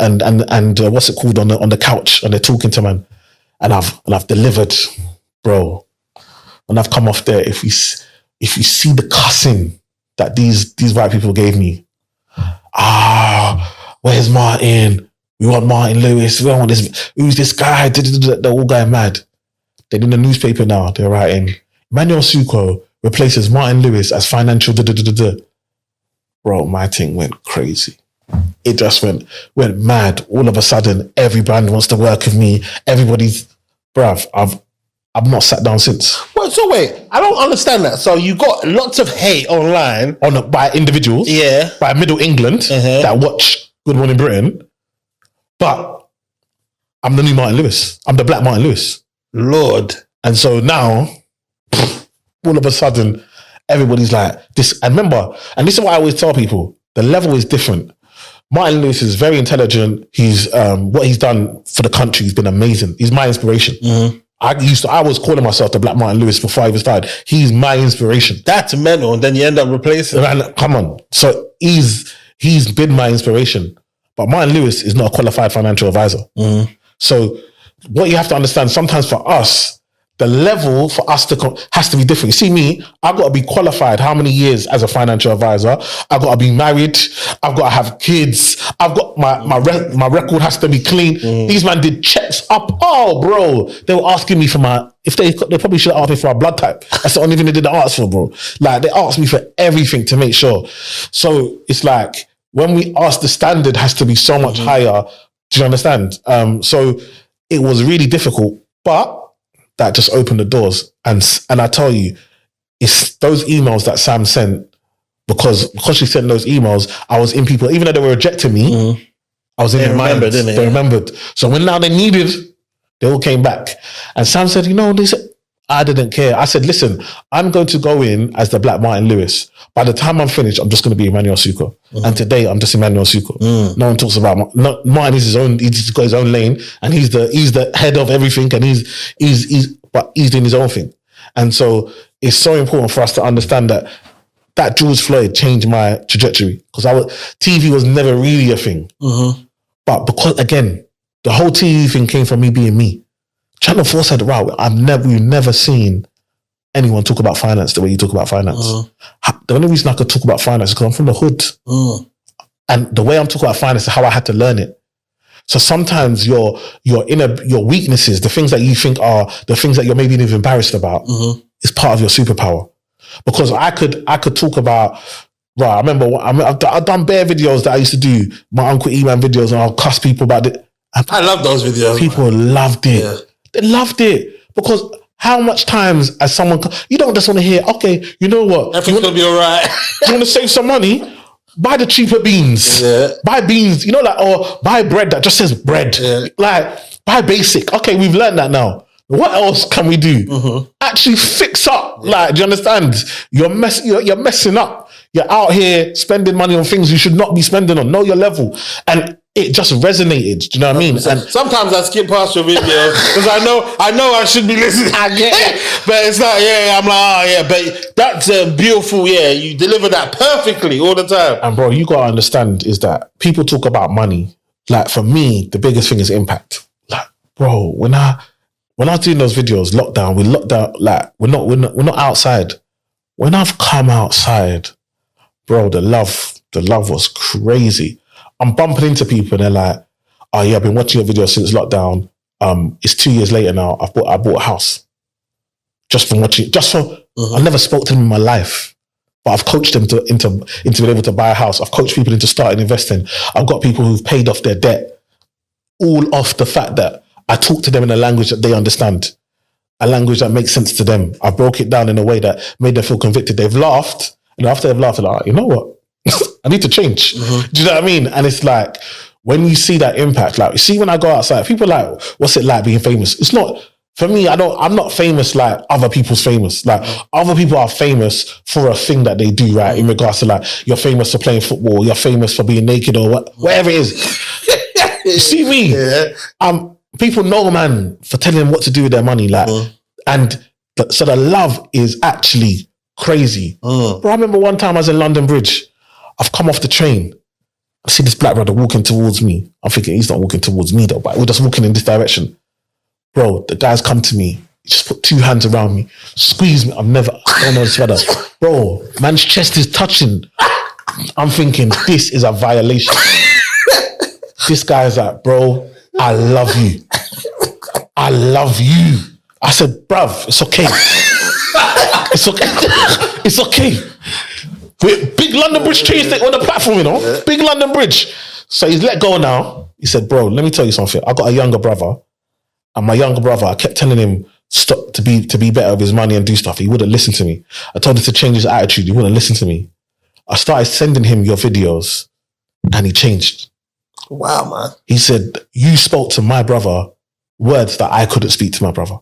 what's it called on the couch, and they're talking to man, and I've delivered, bro. When I've come off there, if you see the cussing that these white people gave me, where's Martin? We want Martin Lewis. We don't want this. Who's this guy? They're all going mad. They're in the newspaper now. They're writing Emmanuel Asuquo replaces Martin Lewis as financial. Bro, my thing went crazy. It just went mad. All of a sudden, every brand wants to work with me. Everybody's, bruv, I've not sat down since. Well, so wait, I don't understand that. So you got lots of hate online by individuals, by Middle England that watch Good Morning Britain, but I'm the new Martin Lewis. I'm the black Martin Lewis. Lord. And so now, all of a sudden, everybody's like this. And remember, and this is what I always tell people: the level is different. Martin Lewis is very intelligent. He's what he's done for the country has been amazing. He's my inspiration. I was calling myself the Black Martin Lewis before I even started. He's my inspiration. That's mental. And then you end up replacing. Come on. So he's been my inspiration. But Martin Lewis is not a qualified financial advisor. So what you have to understand, sometimes for us, the level for us has to be different. You see me, I've got to be qualified how many years as a financial advisor? I've got to be married. I've got to have kids. I've got my record has to be clean. These man did checks up. Oh, bro. They were asking me for they probably should have asked me for my blood type. That's the only thing they didn't ask for, bro. Like, they asked me for everything to make sure. So it's like, when we ask, the standard has to be so much higher. Do you understand? So it was really difficult, but that just opened the doors. And I tell you, it's those emails that Sam sent, because she sent those emails, I was in people, even though they were rejecting me, I was in their mind. They remembered. So when now they needed, they all came back. And Sam said, I didn't care. I said, listen, I'm going to go in as the Black Martin Lewis. By the time I'm finished, I'm just going to be Emmanuel Asuquo. And today, I'm just Emmanuel Asuquo. No one talks about Martin. Is his own. He's got his own lane, and he's the head of everything, and he's doing his own thing. And so it's so important for us to understand that George Floyd changed my trajectory, because TV was never really a thing. But because, again, the whole TV thing came from me being me. Channel 4 said, wow, we've never seen anyone talk about finance the way you talk about finance. The only reason I could talk about finance is because I'm from the hood. And the way I'm talking about finance is how I had to learn it. So sometimes your weaknesses, the things that you think are the things that you're maybe even embarrassed about, is part of your superpower. Because I could talk about, right, I remember I've done bare videos that I used to do, my Uncle E-Man videos, and I'll cuss people about it. I love those videos. People loved it. Yeah. They loved it, because how much times as someone, you don't just want to hear, okay, you know what? Everything's going to be all right. You want to save some money? Buy the cheaper beans. Yeah. Buy beans, or buy bread that just says bread. Yeah. Like, buy basic. Okay, we've learned that now. What else can we do? Actually fix up. Yeah. Like, do you understand? You're messing up. You're out here spending money on things you should not be spending on. Know your level. And it just resonated. Do you know what I mean? And sometimes I skip past your videos because I know I should be listening. I get it, but it's not. Yeah, I'm like, but that's beautiful. Yeah, you deliver that perfectly all the time. And bro, you gotta understand is that people talk about money. Like, for me, the biggest thing is impact. Like, bro, when I was doing those videos, lockdown, we locked out. Like, we're not outside. When I've come outside, bro, the love was crazy. I'm bumping into people and they're like, oh yeah, I've been watching your videos since lockdown. It's 2 years later now. I bought a house just from watching. I never spoke to them in my life, but I've coached them into being able to buy a house. I've coached people into starting investing. I've got people who've paid off their debt, all off the fact that I talk to them in a language that they understand, a language that makes sense to them. I broke it down in a way that made them feel convicted. They've laughed, and after they've laughed, they're like, you know what? I need to change. Do you know what I mean? And it's like, when you see that impact, like, you see, when I go outside, people are like, what's it like being famous? It's not, for me, I'm not famous like other people's famous. Like, other people are famous for a thing that they do, right? In regards to, like, you're famous for playing football, you're famous for being naked, or whatever it is. You see me? Yeah. People know, man, for telling them what to do with their money. Like, and so the love is actually crazy. Bro, I remember one time I was in London Bridge. I've come off the train. I see this black brother walking towards me. I'm thinking, he's not walking towards me though, but we're just walking in this direction. Bro, the guy's come to me. He just put two hands around me, squeezed me. I don't know this brother. Bro, man's chest is touching. I'm thinking, this is a violation. This guy's like, bro, I love you. I love you. I said, bruv, it's okay. It's okay. It's okay. Big London Bridge train station on the platform, Yeah. Big London Bridge. So he's let go now. He said, bro, let me tell you something. I got a younger brother. And my younger brother, I kept telling him stop to be better with his money and do stuff. He wouldn't listen to me. I told him to change his attitude. He wouldn't listen to me. I started sending him your videos and he changed. Wow, man. He said, you spoke to my brother words that I couldn't speak to my brother.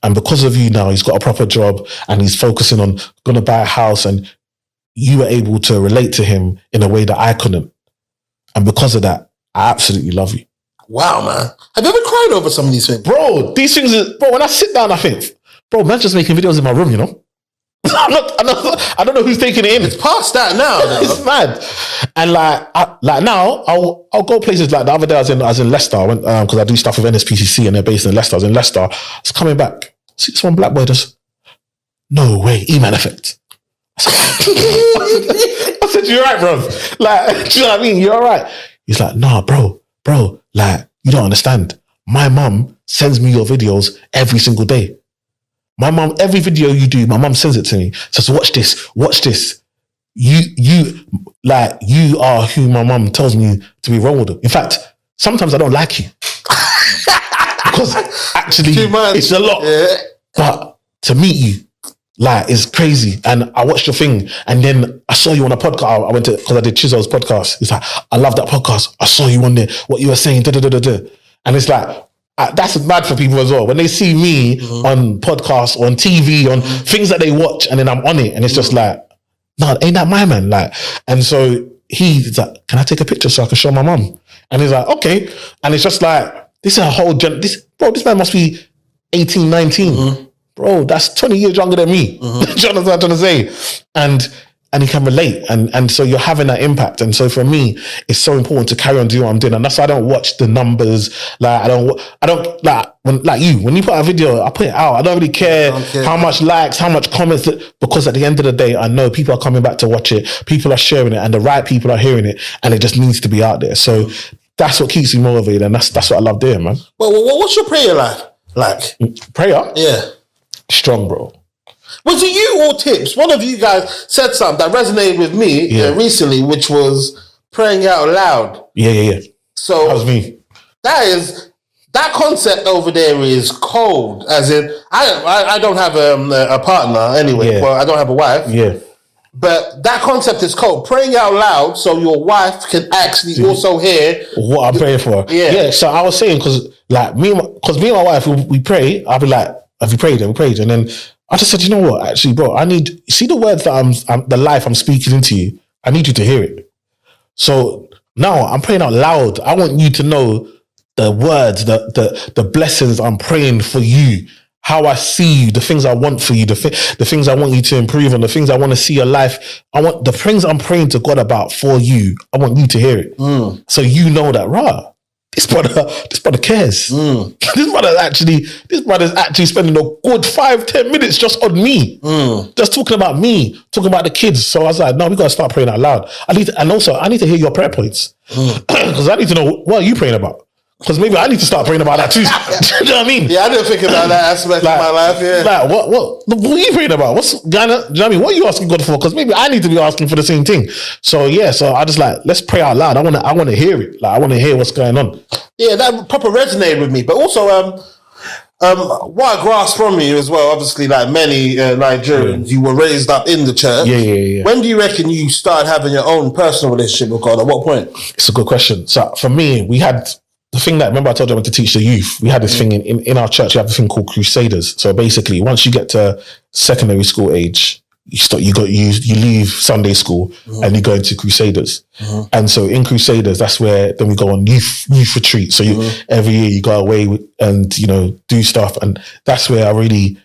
And because of you now, he's got a proper job and he's focusing on going to buy a house, and you were able to relate to him in a way that I couldn't. And because of that, I absolutely love you. Wow, man. Have you ever cried over some of these things? Bro, these things, bro, when I sit down, I think, bro, man's just making videos in my room, I don't know who's taking it in. It's past that now. It's mad. And now I'll go places like the other day I was in Leicester. I went because I do stuff with NSPCC and they're based in Leicester. I was in Leicester. I was coming back. See this one black boy just, no way, E-man effect. I said, you're right, bro. Like, do you know what I mean? You're all right. He's like, nah, bro, like, you don't understand. My mum sends me your videos every single day. My mum, every video you do, my mum sends it to me. Says, watch this. You are who my mum tells me to be role model. In fact, sometimes I don't like you. Because actually, it's a lot. Yeah. But to meet you, like, it's crazy. And I watched your thing, and then I saw you on a podcast. I went to, because I did Chizo's podcast. It's like, I love that podcast. I saw you on there, what you were saying, And it's like, that's mad for people as well. When they see me on podcasts, on TV, on things that they watch, and then I'm on it, and it's just like, no, ain't that my man? Like, and so he's like, can I take a picture so I can show my mum? And he's like, okay. And it's just like, this is a whole, this man must be 18, 19. Bro, that's 20 years younger than me. Do you understand what I'm trying to say? And he can relate. And so you're having that impact. And so for me, it's so important to carry on doing what I'm doing. And that's why I don't watch the numbers. Like, I don't like, when you put a video, I put it out. I don't really care how much likes, how much comments, because at the end of the day, I know people are coming back to watch it. People are sharing it, and the right people are hearing it, and it just needs to be out there. So that's what keeps me motivated. And that's what I love doing, man. Well, what's your prayer life like? Prayer? Yeah. Strong, bro. Was it you or Tipz? One of you guys said something that resonated with me recently, which was praying out loud. Yeah. So that was me. That concept over there is cold. As in, I don't have a partner anyway. Well, I don't have a wife. Yeah. But that concept is cold. Praying out loud so your wife can actually also hear what I'm praying for. Yeah. So I was saying, because me and my wife, we pray. I'll be like, have you prayed? And we prayed, and then I just said, you know what? Actually, bro, see the words that the life I'm speaking into you. I need you to hear it. So now I'm praying out loud. I want you to know the words, the blessings I'm praying for you, how I see you, the things I want for you, the things I want you to improve on, the things I want to see your life. I want the things I'm praying to God about for you. I want you to hear it. So you know that, this brother cares. This brother's actually spending a good 5-10 minutes just on me. Just talking about me, talking about the kids. So I was like, no, we got to start praying out loud. I need to hear your prayer points. Because I need to know, what are you praying about? Because maybe I need to start praying about that too. Do you know what I mean? Yeah, I didn't think about that aspect of my life. Yeah. Like, what are you praying about? Do you know what I mean? What are you asking God for? Because maybe I need to be asking for the same thing. So I just like, let's pray out loud. I want to hear it. Like, I want to hear what's going on. Yeah, that proper resonated with me. But also, what I grasped from you as well, obviously, like many Nigerians, you were raised up in the church. Yeah. When do you reckon you started having your own personal relationship with God? At what point? It's a good question. So for me, we had the thing that, remember I told you I went to teach the youth. We had this thing in our church. We have this thing called Crusaders. So basically, once you get to secondary school age, you leave Sunday school and you go into Crusaders. And so in Crusaders, that's where then we go on youth retreat. So every year you go away and do stuff, and that's where I really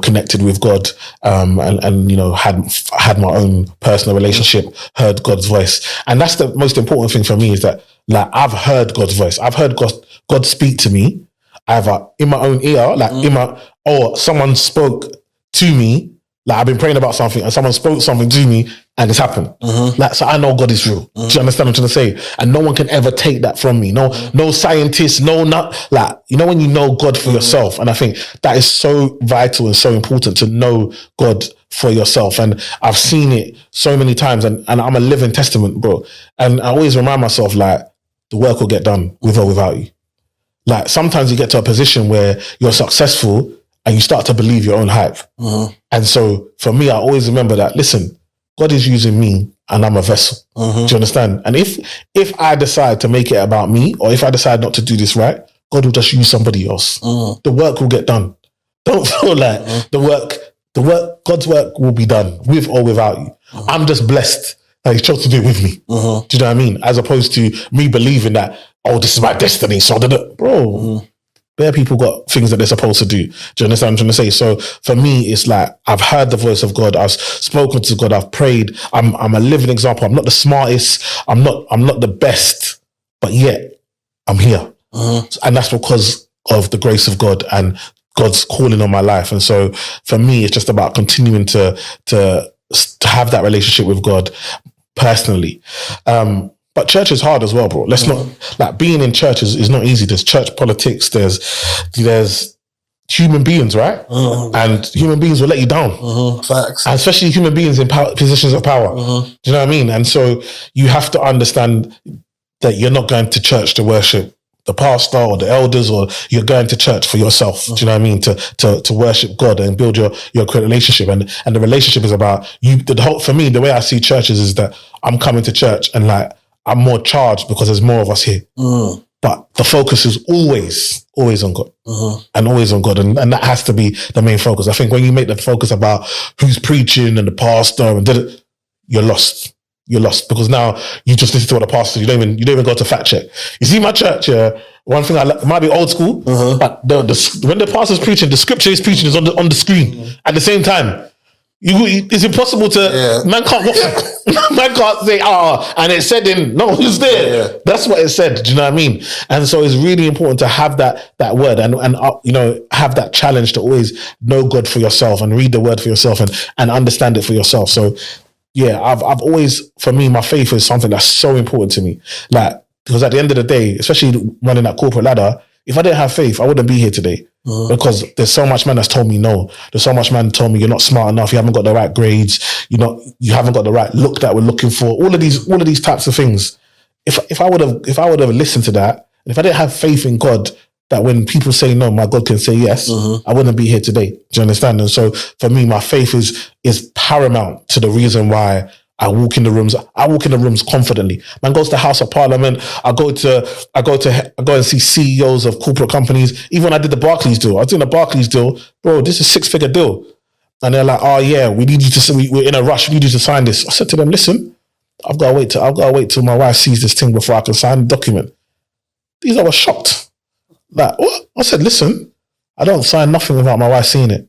connected with God, and had my own personal relationship, heard God's voice. And that's the most important thing for me, is that, like, I've heard God's voice. I've heard God speak to me, either in my own ear, like or someone spoke to me. Like, I've been praying about something and someone spoke something to me and it's happened. Like, so I know God is real. Do you understand what I'm trying to say? And no one can ever take that from me. No scientist, when you know God for yourself. And I think that is so vital and so important, to know God for yourself. And I've seen it so many times, and I'm a living testament, bro. And I always remind myself, like, the work will get done with or without you. Like, sometimes you get to a position where you're successful and you start to believe your own hype. And so for me, I always remember that, listen, God is using me and I'm a vessel. Do you understand? And if I decide to make it about me, or if I decide not to do this right, God will just use somebody else. The work will get done. Don't feel like God's work will be done with or without you. I'm just blessed that He chose to do it with me. Do you know what I mean? As opposed to me believing that, this is my destiny. So, bro, bare people got things that they're supposed to do. Do you understand what I'm trying to say? So for me, it's like, I've heard the voice of God. I've spoken to God. I've prayed. I'm a living example. I'm not the smartest. I'm not the best, but yet I'm here. And that's because of the grace of God and God's calling on my life. And so for me, it's just about continuing to have that relationship with God personally. But church is hard as well, bro. Let's not, like, being in church is not easy. There's church politics. There's human beings, right? And human beings will let you down. Facts. And especially human beings in positions of power. Do you know what I mean? And so you have to understand that you're not going to church to worship the pastor or the elders, or you're going to church for yourself. Do you know what I mean? To worship God and build your relationship. And the relationship is about you. For me, the way I see churches is that I'm coming to church and, like, I'm more charged because there's more of us here. But the focus is always on God. And always on God. And that has to be the main focus. I think when you make the focus about who's preaching and the pastor, and you're lost. You're lost, because now you just listen to what the pastor, you don't even go to fact check. You see my church, one thing it might be old school, but when the pastor's preaching, the scripture he's preaching is on the screen at the same time. It's impossible to, man can't say, and it said it's there. That's what it said. Do you know what I mean? And so it's really important to have that word and have that challenge to always know God for yourself and read the word for yourself and understand it for yourself. So yeah, I've always, for me, my faith is something that's so important to me. Like, because at the end of the day, especially running that corporate ladder, if I didn't have faith, I wouldn't be here today. Because there's so much man that's told me no. There's so much man told me you're not smart enough. You haven't got the right grades. You haven't got the right look that we're looking for. All of these types of things. If I would have listened to that, and if I didn't have faith in God, that when people say no, my God can say yes, I wouldn't be here today. Do you understand? And so for me, my faith is paramount to the reason why I walk in the rooms. I walk in the rooms confidently. Man goes to House of Parliament. I go and see CEOs of corporate companies. Even when I did the Barclays deal, I was doing a Barclays deal, bro. This is a 6-figure deal, and they're like, "Oh yeah, we need you to. We're in a rush. We need you to sign this." I said to them, "Listen, I've got to wait till my wife sees this thing before I can sign the document." These I was shocked. Like, what? I said, "Listen, I don't sign nothing without my wife seeing it."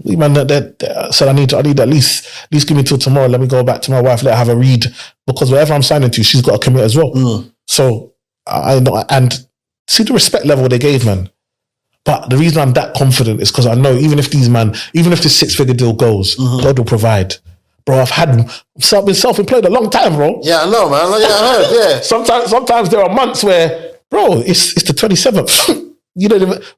We man that said I need at least give me till tomorrow. Let me go back to my wife, let her have a read, because whatever I'm signing to, she's got to commit as well. So I know, and see the respect level they gave, man. But the reason I'm that confident is because I know even if this 6-figure deal goes, God will provide. Bro, I've been self-employed a long time, bro. Yeah, I know, man. Yeah, I heard. Yeah. Sometimes there are months where, bro, it's the 27th.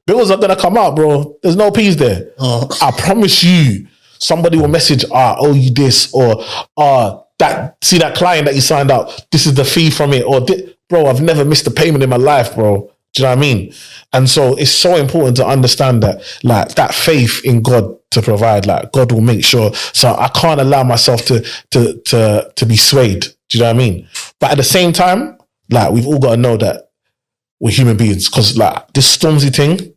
Bills are gonna come out, bro. There's no peas there. I promise you, somebody will message, owe you this, or that client that you signed up, this is the fee from it, or bro, I've never missed a payment in my life, bro. Do you know what I mean? And so it's so important to understand that, like, that faith in God to provide, like, God will make sure. So I can't allow myself to be swayed. Do you know what I mean? But at the same time, like, we've all got to know that we're human beings, because, like, this Stormzy thing,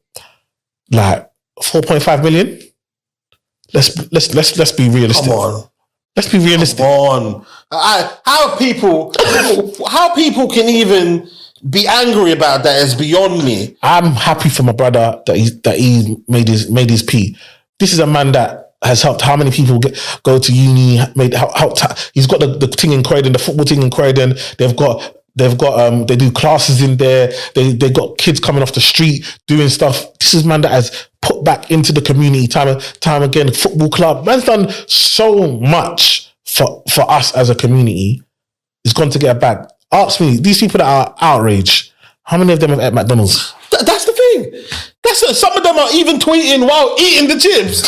like, 4.5 million. Let's be realistic. Come on. Let's be realistic. Come on. How people can even be angry about that is beyond me. I'm happy for my brother that he made his P. This is a man that has helped how many people go to uni. He's got the thing in Croydon, the football thing in Croydon. They do classes in there. They got kids coming off the street doing stuff. This is man that has put back into the community time again. Football club. Man's done so much for us as a community. He's gone to get a bag. Ask me, these people that are outraged, how many of them have ate McDonald's? That's the thing. Some of them are even tweeting while eating the chips.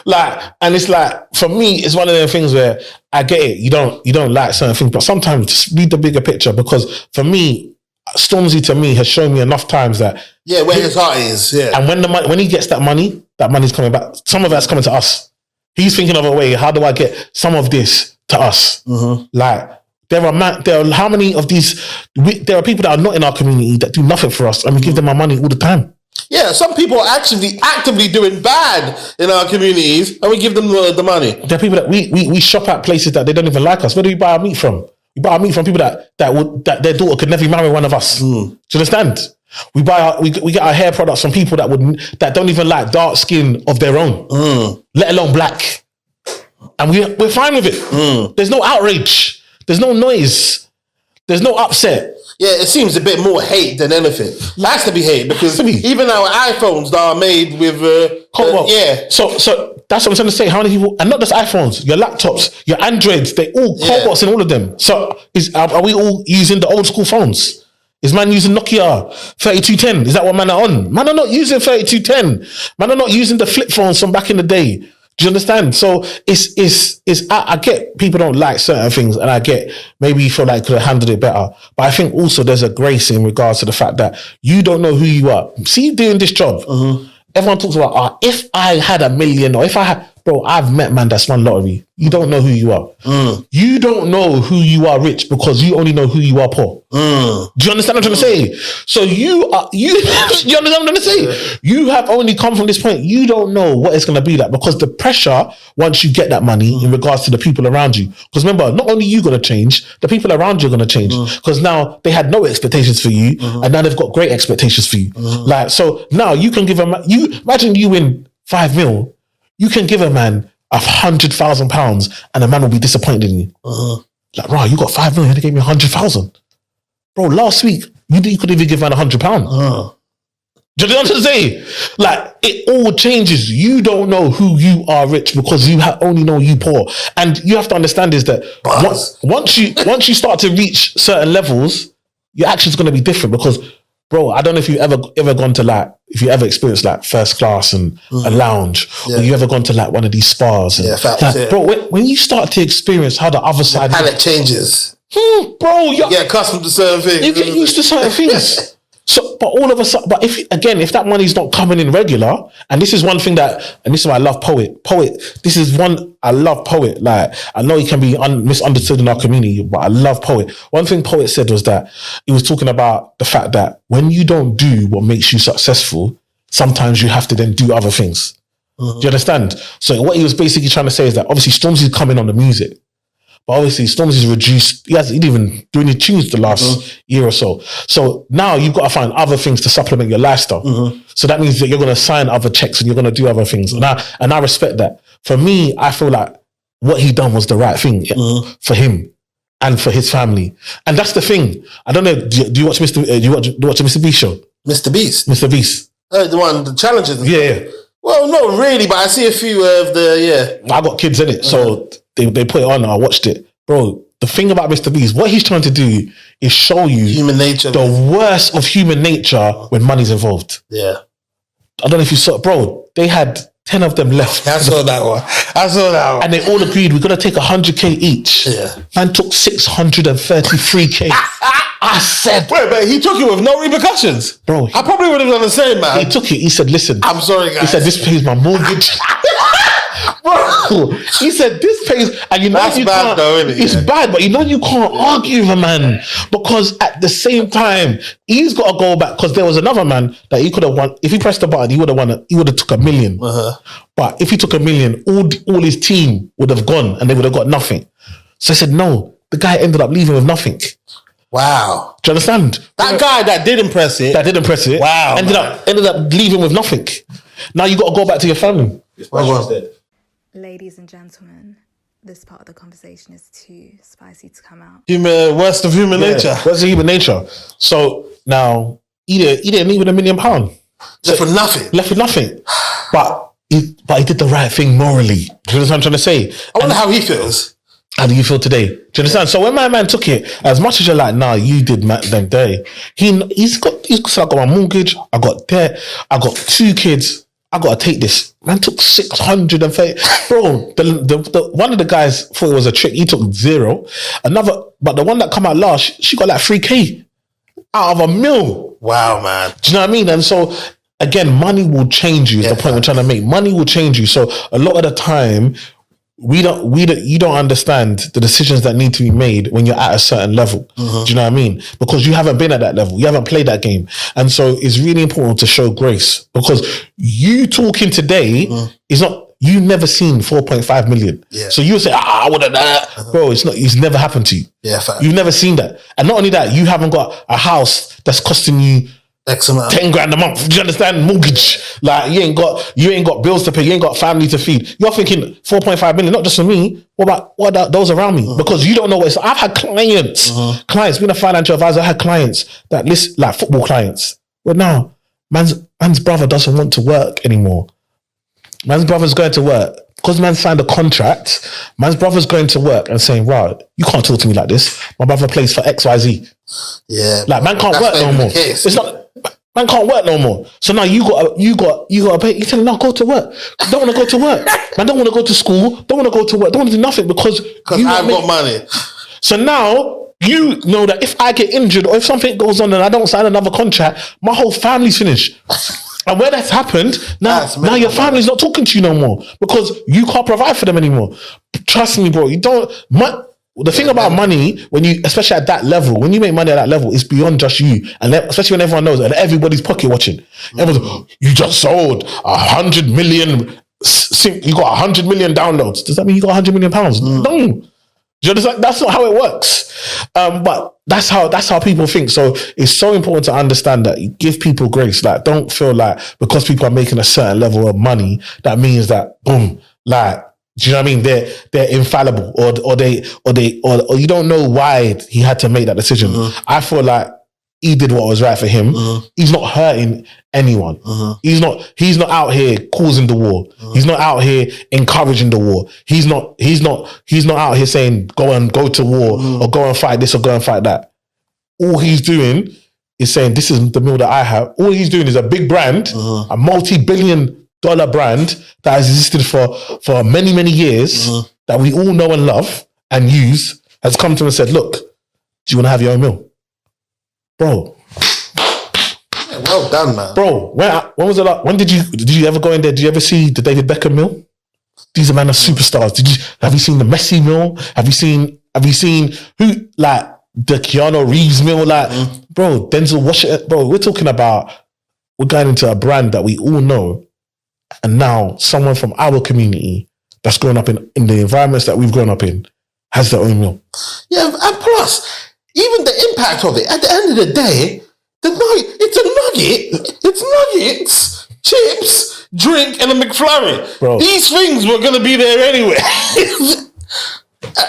And it's like, for me, it's one of them things where I get it. You don't like certain things, but sometimes just read the bigger picture, because for me, Stormzy to me has shown me enough times that where his heart is. Yeah. And when he gets that money's coming back. Some of that's coming to us. He's thinking of a way. How do I get some of this to us? Like, there are how many of these? There are people that are not in our community that do nothing for us, and we give them our money all the time. Yeah, some people are actually actively doing bad in our communities, and we give them the money. There are people that we shop at places that they don't even like us. Where do we buy our meat from? We buy our meat from people that their daughter could never marry one of us. Do you understand? We get our hair products from people that don't even like dark skin of their own, let alone black. And we're fine with it. There's no outrage. There's no noise. There's no upset. Yeah, it seems a bit more hate than anything. It has to be hate because even our iPhones that are made with yeah. So that's what I'm trying to say. How many people, and not just iPhones, your laptops, your Androids, they all cobots in all of them. So are we all using the old school phones? Is man using Nokia 3210? Is that what man are on? Man are not using 3210. Man are not using the flip phones from back in the day. Do you understand? So I get people don't like certain things, and I get maybe you feel like could have handled it better. But I think also there's a grace in regards to the fact that you don't know who you are. See, you doing this job. Everyone talks about, if I had $1 million, or if I had, bro, I've met man that's won lottery. You don't know who you are. You don't know who you are rich because you only know who you are poor. Do you understand what I'm trying to say? So you understand what I'm trying to say? You have only come from this point. You don't know what it's going to be like because the pressure, once you get that money in regards to the people around you. Because remember, not only you going to change, the people around you are going to change. Because now they had no expectations for you and now they've got great expectations for you. Like, so now you can give them, imagine you win 5 mil. You can give a man £100,000 and a man will be disappointed in you. Like, right, you got 5 million, they gave me 100,000. Bro, last week, you could even give man £100. Do you know what I'm saying? Like, it all changes. You don't know who you are rich because you only know you poor. And you have to understand is that once you start to reach certain levels, your action's going to be different because, bro, I don't know if you've ever gone to if you ever experienced like first class and a lounge, or you ever gone to like one of these spas. And, bro, when you start to experience how the other side, the palate changes. Bro, you get accustomed to certain things. You get used to certain things. So, but all of a sudden, if that money's not coming in regular, and this is one thing and this is why I love Poet. This is one I love Poet. Like, I know he can be misunderstood in our community, but I love Poet. One thing Poet said was that he was talking about the fact that when you don't do what makes you successful, sometimes you have to then do other things. Do you understand? So what he was basically trying to say is that obviously Stormzy's coming on the music. But obviously, Stormzy's reduced. He didn't even do any tunes the last year or so. So now you've got to find other things to supplement your lifestyle. So that means that you're going to sign other checks and you're going to do other things. And I respect that. For me, I feel like what he done was the right thing for him and for his family. And that's the thing. I don't know. Do you watch the Mr. Beast show? Mr. Beast. Mr. Beast. The challenges. Yeah. Well, not really, but I see a few of I got kids in it, so they put it on and I watched it. Bro, the thing about Mr. Beast, what he's trying to do is show you human nature, the worst of human nature when money's involved. Yeah. I don't know if you saw, bro, they had 10 of them left. I saw that one. And they all agreed, we're going to take 100K each. Yeah. Man took 633K. I said... Wait, but he took it with no repercussions. Bro. I probably would have done the same, man. He took it. He said, listen. I'm sorry, guys. He said, this pays my mortgage. Bro, he said, this pays... And you know that's you bad can't... though, isn't it? It's bad, but you know you can't argue with a man. Because at the same time, he's got to go back. Because there was another man that he could have won. If he pressed the button, he would have won. He would have took $1 million. But if he took $1 million, all his team would have gone and they would have got nothing. So I said, no. The guy ended up leaving with nothing. Wow. Do you understand? That guy that did impress it. Wow. Ended up leaving with nothing. Now you got to go back to your family. Ladies and gentlemen, this part of the conversation is too spicy to come out. Worst of human nature. Worst of human nature. So now he didn't leave with £1 million. Left with nothing. But he did the right thing morally. Do you understand what I'm trying to say? I wonder how he feels. How do you feel today? Do you understand? So when my man took it, as much as you're like, nah, you did them dirty. He's got I got my mortgage, I got debt, I got 2 kids, I got to take this. Man took 630. Bro, the one of the guys thought it was a trick. He took 0. But the one that come out last, she got like 3K out of $1 million. Wow, man. Do you know what I mean? And so again, money will change you. Is the point we're trying to make. Money will change you. So a lot of the time, you don't understand the decisions that need to be made when you're at a certain level. Do you know what I mean? Because you haven't been at that level. You haven't played that game. And so it's really important to show grace because you talking today is not, you never seen 4.5 million. Yeah. So you say, I would have done that. Bro, it's never happened to you. Yeah, fact. You've never seen that. And not only that, you haven't got a house that's costing you X amount. 10 grand a month. Do you understand? Mortgage. Like you ain't got bills to pay. You ain't got family to feed. You're thinking 4.5 million, not just for me. What about those around me? Because you don't know what it's. I've had clients, being a financial advisor, I had clients that list like football clients. But now, man's brother doesn't want to work anymore. Man's brother's going to work. Because man signed a contract, man's brother's going to work and saying, right, you can't talk to me like this. My brother plays for XYZ. Yeah. Like man can't work no more. It's not. Man can't work no more. So now you got to pay. You tell him, no, go to work. Don't want to go to work. Man don't want to go to school. Don't want to go to work. Don't want to do nothing because I've got money. So now you know that if I get injured or if something goes on and I don't sign another contract, my whole family's finished. And where that's happened, now your family's not talking to you no more because you can't provide for them anymore. Trust me, bro. You don't. The thing about money, when you, especially at that level, when you make money at that level, it's beyond just you, and especially when everyone knows and everybody's pocket watching. Everyone's, you just sold 100 million. You got 100 million downloads. Does that mean you got 100 million pounds? No. Do you understand? That's not how it works. But that's how people think. So it's so important to understand that you give people grace. Like, don't feel like because people are making a certain level of money, that means that boom, like. Do you know what I mean? They're infallible, or you don't know why he had to make that decision. I feel like he did what was right for him. He's not hurting anyone. He's not out here causing the war. He's not out here encouraging the war. He's not out here saying go to war or go and fight this or go and fight that. All he's doing is saying this is the meal that I have. All he's doing is a big brand, a multi-billion dollar brand that has existed for many, many years that we all know and love and use has come to him and said, look, do you want to have your own meal? Bro. Yeah, well done, man. Bro, when was it like? When did you ever go in there? Did you ever see the David Beckham meal? These are superstars. Have you seen the Messi meal? Have you seen who, like the Keanu Reeves meal? Like, bro, Denzel Washington, bro, we're going into a brand that we all know. And now someone from our community that's grown up in the environments that we've grown up in has their own meal. Yeah, and plus, even the impact of it, at the end of the day, it's a nugget. It's nuggets, chips, drink, and a McFlurry. Bro. These things were going to be there anyway.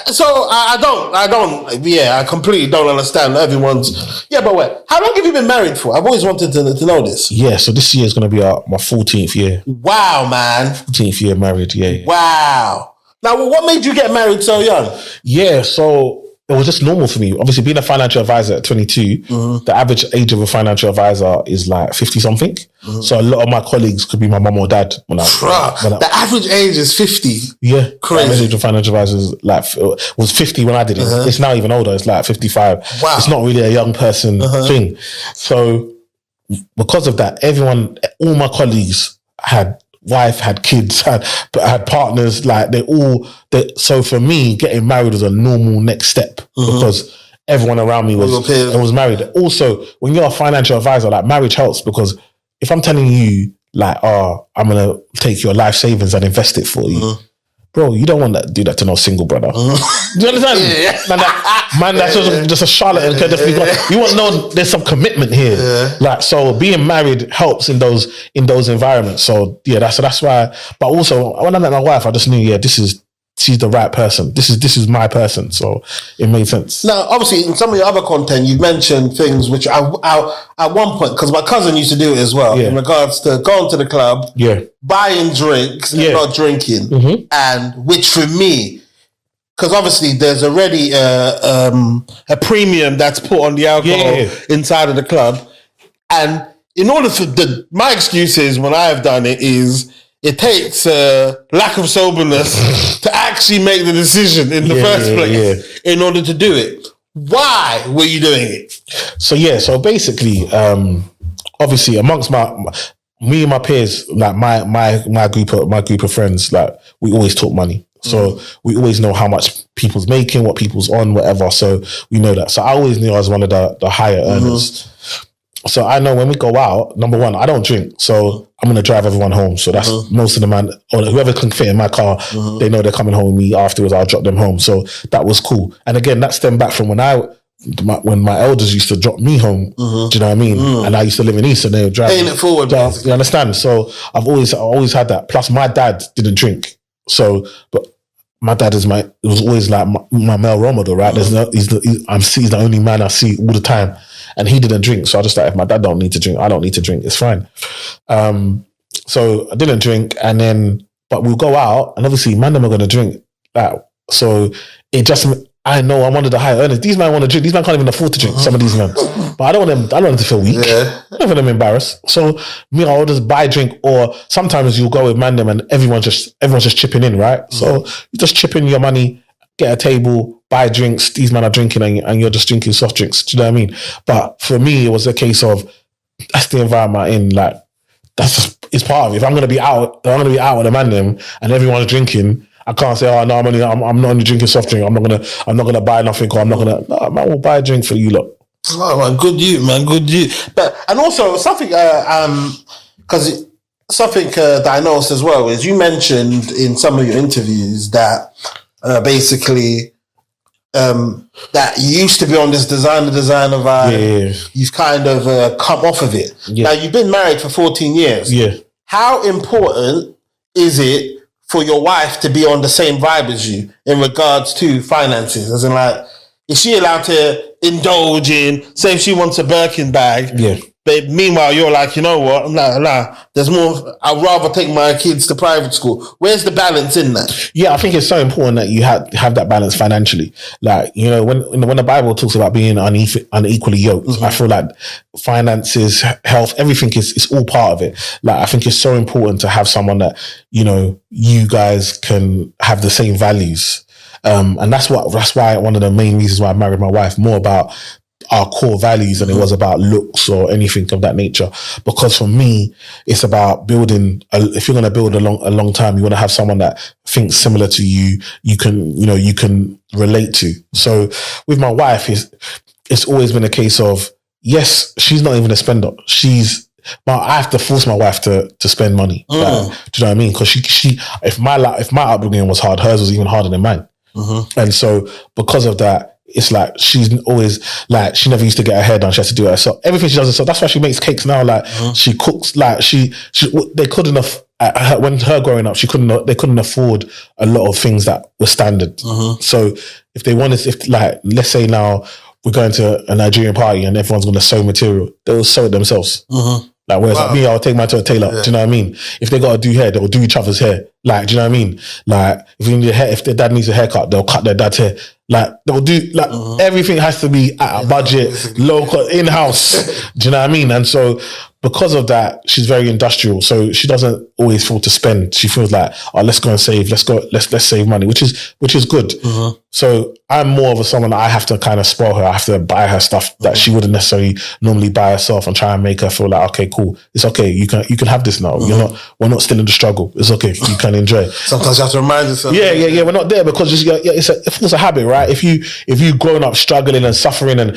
So I completely don't understand everyone's. Yeah, but wait, how long have you been married for? I've always wanted to know this. Yeah, so this year is going to be my 14th year. Wow, man. 14th year married, yeah. Wow. Now, what made you get married so young? Yeah, so it was just normal for me. Obviously, being a financial advisor at 22, the average age of a financial advisor is like 50-something. So a lot of my colleagues could be my mum or dad. The average age is 50. Yeah. Crazy. The average age of financial advisors was 50 when I did it. It's now even older. It's like 55. Wow. It's not really a young person thing. So because of that, all my colleagues had wife, had kids, had partners, like so for me, getting married was a normal next step because everyone around me was married. Also, when you're a financial advisor, like marriage helps because if I'm telling you like, I'm going to take your life savings and invest it for you, bro, you don't want to do that to no single brother. Do you understand? Man, that's just a charlatan. You want to know there's some commitment here. Like, so being married helps in those environments. So yeah, that's why. But also, when I met my wife, I just knew, she's the right person. This is my person. So it made sense. Now, obviously, in some of your other content, you've mentioned things which at one point, because my cousin used to do it as well, in regards to going to the club, buying drinks and not drinking, and which for me, because obviously there's already a premium that's put on the alcohol inside of the club, and in order for my excuse is when I have done it is it takes lack of soberness to actually make the decision in the first place in order to do it. Why were you doing it? So basically, obviously amongst me and my peers, like my group of friends, like we always talk money. So we always know how much people's making, what people's on, whatever. So we know that. So I always knew I was one of the higher earners. So I know when we go out, number one, I don't drink. So I'm going to drive everyone home. So that's most of the man, or whoever can fit in my car, they know they're coming home with me afterwards. I'll drop them home. So that was cool. And again, that stemmed back from when I when my elders used to drop me home, do you know what I mean? And I used to live in East, and they would drive. Paying it forward, you understand? So I've always had that. Plus, my dad didn't drink, so but my dad was always like my male role model, right? He's the only man I see all the time, and he didn't drink. So I just like, if my dad don't need to drink, I don't need to drink. It's fine. So I didn't drink, but we'll go out, and obviously, man, them are gonna drink. So it just. I know I'm one of the higher earners. These men want to drink. These men can't even afford to drink. Some of these men, but I don't want them to feel weak. I don't want them embarrassed. So me, I'll just buy a drink, or sometimes you'll go with Mandem and everyone's just chipping in, right? So you just chip in your money, get a table, buy drinks. These men are drinking, and you're just drinking soft drinks. Do you know what I mean? But for me, it was a case of that's the environment I'm in. Like it's part of it. If I'm gonna be out with the Mandem and everyone's drinking. I can't say, I'm not only drinking soft drink. I'm not gonna buy nothing, or I'm not gonna. No, man, will buy a drink for you, look. Oh man, good you. But and also something, because something that I noticed as well is you mentioned in some of your interviews that basically that you used to be on this designer vibe. Yeah. You've kind of come off of it. Yeah. Now you've been married for 14 years. Yeah. How important is it for your wife to be on the same vibe as you in regards to finances? As in, like, is she allowed to indulge in, say if she wants a Birkin bag, but meanwhile you're like, you know what, nah, there's more, I'd rather take my kids to private school. Where's the balance in that? Yeah, I think it's so important that you have that balance financially. Like, you know, when the Bible talks about being unequally yoked, I feel like finances, health, everything is all part of it. Like, I think it's so important to have someone that, you know, you guys can have the same values. And that's why one of the main reasons why I married my wife, more about our core values than it was about looks or anything of that nature. Because for me, it's about building. If you're going to build a long time, you want to have someone that thinks similar to you. You can relate to. So with my wife, it's always been a case of, yes, she's not even a spender. But I have to force my wife to spend money. Like, do you know what I mean? Because she if my upbringing was hard, hers was even harder than mine. And so because of that, it's like she's always like, she never used to get her hair done. She has to do it herself. Everything she does herself. That's why she makes cakes now. Like she cooks. Like they couldn't when her growing up, they couldn't afford a lot of things that were standard. So if they wanted, let's say now we're going to a Nigerian party and everyone's going to sew material, they'll sew it themselves. Like, whereas like me, I'll take mine to a tailor. Yeah. Do you know what I mean? If they got to do hair, they'll do each other's hair. Like, do you know what I mean? Like, if their dad needs a haircut, they'll cut their dad's hair. Like, they'll do, everything has to be at a budget, local, in-house. Do you know what I mean? And so, because of that, she's very industrial. So she doesn't always feel to spend. She feels like, oh, let's go and save. Let's save money, which is good. So I'm more of someone that I have to kind of spoil her. I have to buy her stuff that she wouldn't necessarily normally buy herself, and try and make her feel like, okay, cool. It's okay. You can have this now. We're not still in the struggle. It's okay. You can enjoy. Sometimes you have to remind yourself. Yeah. We're not there because it's a habit, right? If you grown up struggling and suffering and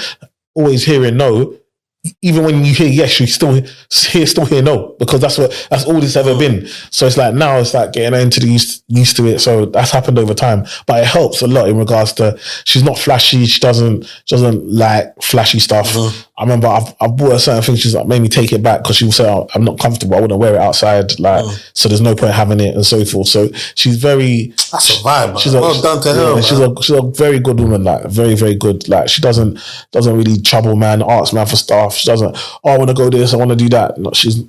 always hearing no, even when you hear yes, you still hear no, because that's all it's ever been. So it's like now it's like getting into the used to it. So that's happened over time, but it helps a lot in regards to, she's not flashy. She doesn't like flashy stuff. I remember I've bought her certain things. She's like, made me take it back because she would say, oh, I'm not comfortable. I wouldn't wear it outside. So there's no point having it and so forth. So she's very, that's a vibe. She's well done to her. She's a very good woman. Like very, very good. Like she doesn't really trouble man, asks man for stuff. She doesn't, oh, I want to go this, I want to do that. No, she's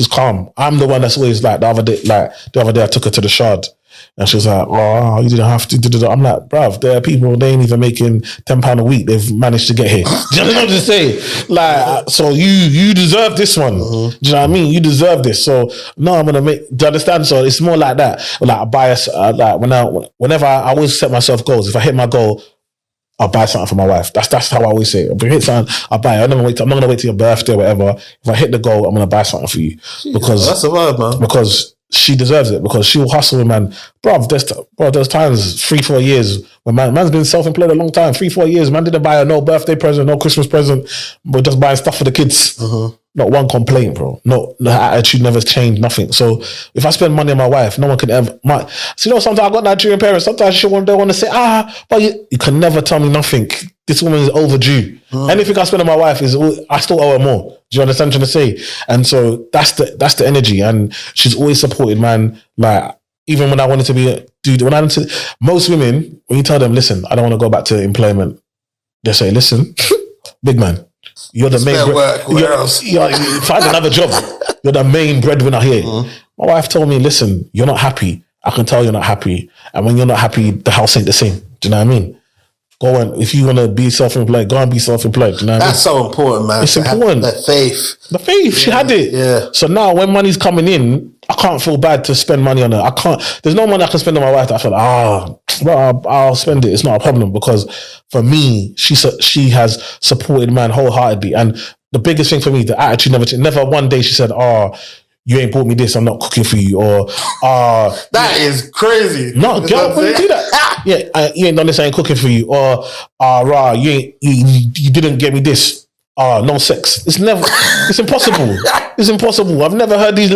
calm. I'm the one that's always like, the other day I took her to the Shard and she was like, oh, you didn't have to. I'm like, bruv, there are people, they ain't even making £10 a week. They've managed to get here. Do you know what I'm saying? Like, so you deserve this one. Do you know what I mean? You deserve this. So no, I'm gonna make. Do you understand? So it's more like that. Like I buy like whenever I always set myself goals. If I hit my goal, I'll buy something for my wife. That's how I always say it. If I hit something, I'll buy it. I'm not gonna wait till your birthday or whatever. If I hit the goal, I'm gonna buy something for you. Because that's a vibe, man. Because she deserves it. Because she'll hustle, man. There's times 3-4 years when man's been self-employed a long time. 3-4 years, man didn't buy her no birthday present, no Christmas present, but just buying stuff for the kids. Not one complaint, bro. No, her attitude never changed, nothing. So if I spend money on my wife, no one can ever. So sometimes I got Nigerian parents. Sometimes they want to say, but you can never tell me nothing. This woman is overdue. Anything I spend on my wife I still owe her more. Do you understand what I'm trying to say? And so that's the energy, and she's always supported, man. Like even when I wanted to be most women, when you tell them, listen, I don't want to go back to employment, they say, listen, big man. You're the main. Find another job. You're the main breadwinner here. My wife told me, listen, you're not happy. I can tell you're not happy. And when you're not happy, the house ain't the same. Do you know what I mean? Go on. If you want to be self-employed, go and be self-employed. Do you know what I mean? That's so important, man. It's important. The faith. The faith. She had it. Yeah. So now when money's coming in, I can't feel bad to spend money on her. I can't. There's no money I can spend on my wife that I feel I'll spend it. It's not a problem, because for me, she has supported man wholeheartedly. And the biggest thing for me, the attitude never changed. Never one day she said, you ain't bought me this, I'm not cooking for you, or that is crazy. No, girl, wouldn't do that. You ain't done this, I ain't cooking for you, or you didn't get me this. No sex. It's impossible. It's impossible. I've never heard these.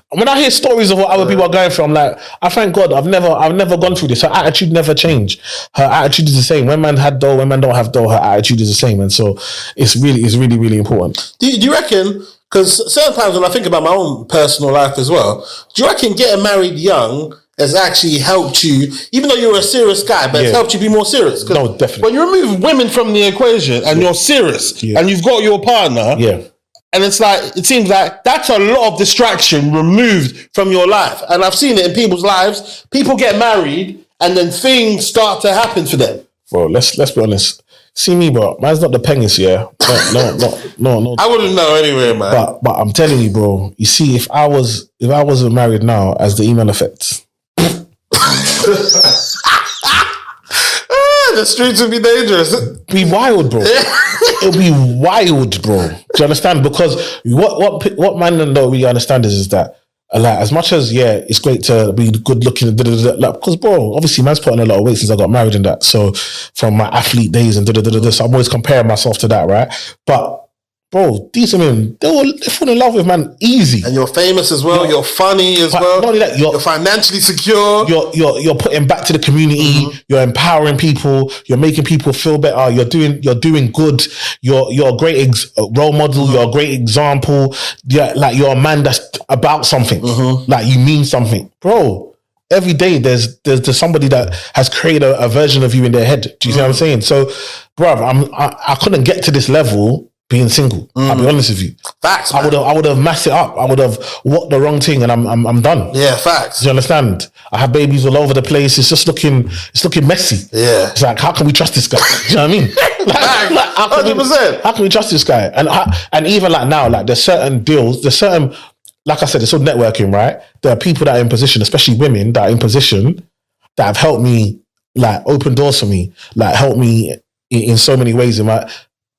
When I hear stories of what other people are going through, I'm like, I thank God I've never gone through this. Her attitude never changed. Her attitude is the same. When man had dough, when man don't have dough, her attitude is the same. And so it's really, really important. Do you reckon, because certain times when I think about my own personal life as well, do you reckon getting married young has actually helped you, even though you're a serious guy, but it's helped you be more serious? No, definitely. When you remove women from the equation and you're serious and you've got your partner, and it's like, it seems like that's a lot of distraction removed from your life. And I've seen it in people's lives. People get married and then things start to happen for them. Bro, let's be honest. See me, bro. Man's not the pengest, yeah. No. I wouldn't know anyway, man. But I'm telling you, bro. You see, if I wasn't married now, as the email effect, the streets would be dangerous. Be wild, bro. It'll be wild, bro. Do you understand? Because what man don't really understand is that, like, as much as it's great to be good looking, because bro, obviously man's put on a lot of weight since I got married and that. So from my athlete days and so I'm always comparing myself to that, right? But bro, these women, they fall in love with man easy. And you're famous as well. You're funny as well. Not only that, you're financially secure. You're putting back to the community. You're empowering people. You're making people feel better. You're doing good. You're a great role model. You're a great example. You're a man that's about something. Like you mean something, bro. Every day there's somebody that has created a version of you in their head. Do you see what I'm saying? So, bruv, I couldn't get to this level being single. I'll be honest with you. Facts. Man. I would have messed it up. I would have walked the wrong thing, and I'm done. Yeah, facts. Do you understand? I have babies all over the place. It's just looking messy. Yeah. It's like, how can we trust this guy? Do you know what I mean? Like 100%. How can we trust this guy? And even like now, like there's certain deals, like I said, it's all networking, right? There are people that are in position, especially women that are in position, that have helped me, like open doors for me, like help me in so many ways.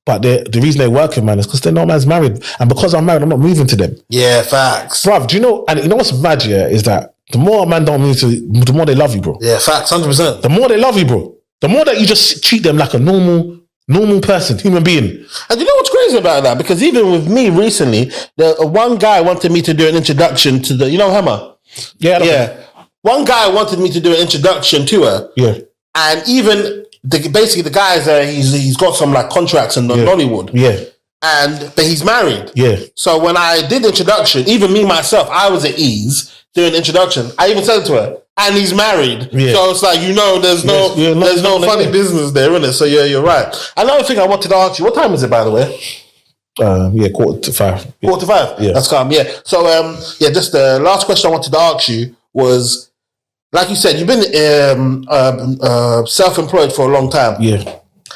But the reason they're working, man, is because they know man's married. And because I'm married, I'm not moving to them. Yeah, facts. Bruv, do you know, and you know what's mad, is that the more a man don't move to, the more they love you, bro. Yeah, facts, 100%. The more they love you, bro. The more that you just treat them like a normal person, human being. And you know what's crazy about that? Because even with me recently, one guy wanted me to do an introduction to Hammer? Yeah. One guy wanted me to do an introduction to her. Yeah. And even basically the guy's he's got some like contracts in Nollywood. Yeah. But he's married. Yeah. So when I did the introduction, even me myself, I was at ease doing the introduction. I even said it to her, and he's married. Yeah. So it's like, there's no funny business there, isn't it? So you're right. Another thing I wanted to ask you, what time is it, by the way? 4:45. 4:45? Yeah. That's calm, yeah. So, just the last question I wanted to ask you was, like you said, you've been self-employed for a long time. Yeah.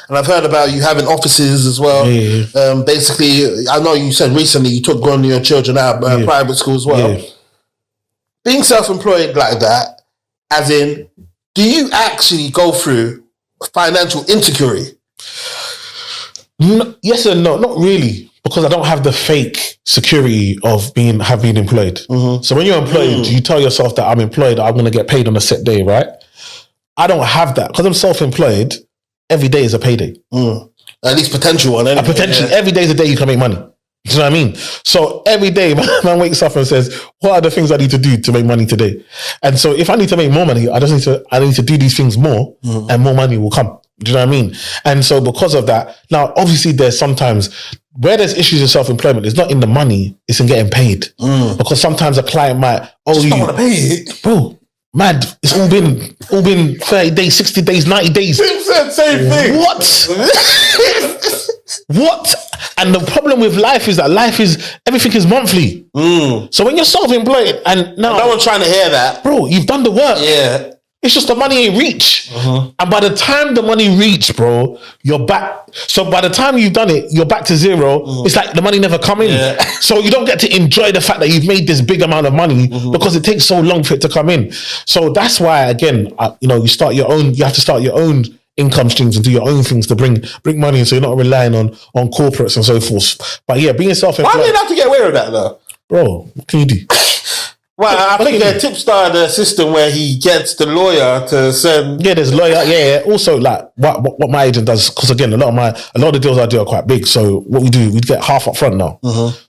And I've heard about you having offices as well. Yeah. Basically, I know you said recently you took one of your children out of private school as well. Yeah. Being self-employed like that, as in, do you actually go through financial insecurity? No, yes and no, not really, because I don't have the fake security of being employed. So when you're employed, you tell yourself that I'm employed, I'm going to get paid on a set day, right? I don't have that because I'm self-employed. Every day is a payday. At least potential one. Anyway. Every day is a day you can make money. Do you know what I mean? So every day, man wakes up and says, what are the things I need to do to make money today? And so if I need to make more money, I need to do these things more, and more money will come. Do you know what I mean? And so because of that, now obviously there's sometimes where there's issues in self-employment, it's not in the money, it's in getting paid. Because sometimes a client might owe you. Don't want to pay it. Bro, mad. It's all been 30 days, 60 days, 90 days. Same thing. What? What? And the problem with life is that everything is monthly. So when you're self-employed and now no one's trying to hear that. Bro, you've done the work. Yeah. It's just the money ain't reach. And by the time the money reach, bro, you're back. So by the time you've done it, you're back to zero. It's like the money never come in. Yeah. So you don't get to enjoy the fact that you've made this big amount of money because it takes so long for it to come in. So that's why, again, you have to start your own income streams and do your own things to bring money in, so you're not relying on corporates and so forth. But yeah, being self-employed. Why do you have to get away with that though? Bro, what can you do? Well, I think Tipz started a system where he gets the lawyer to send. Yeah, there's lawyer. Yeah. Also, like what my agent does, because again, a lot of the deals I do are quite big. So what we do, we get half up front now.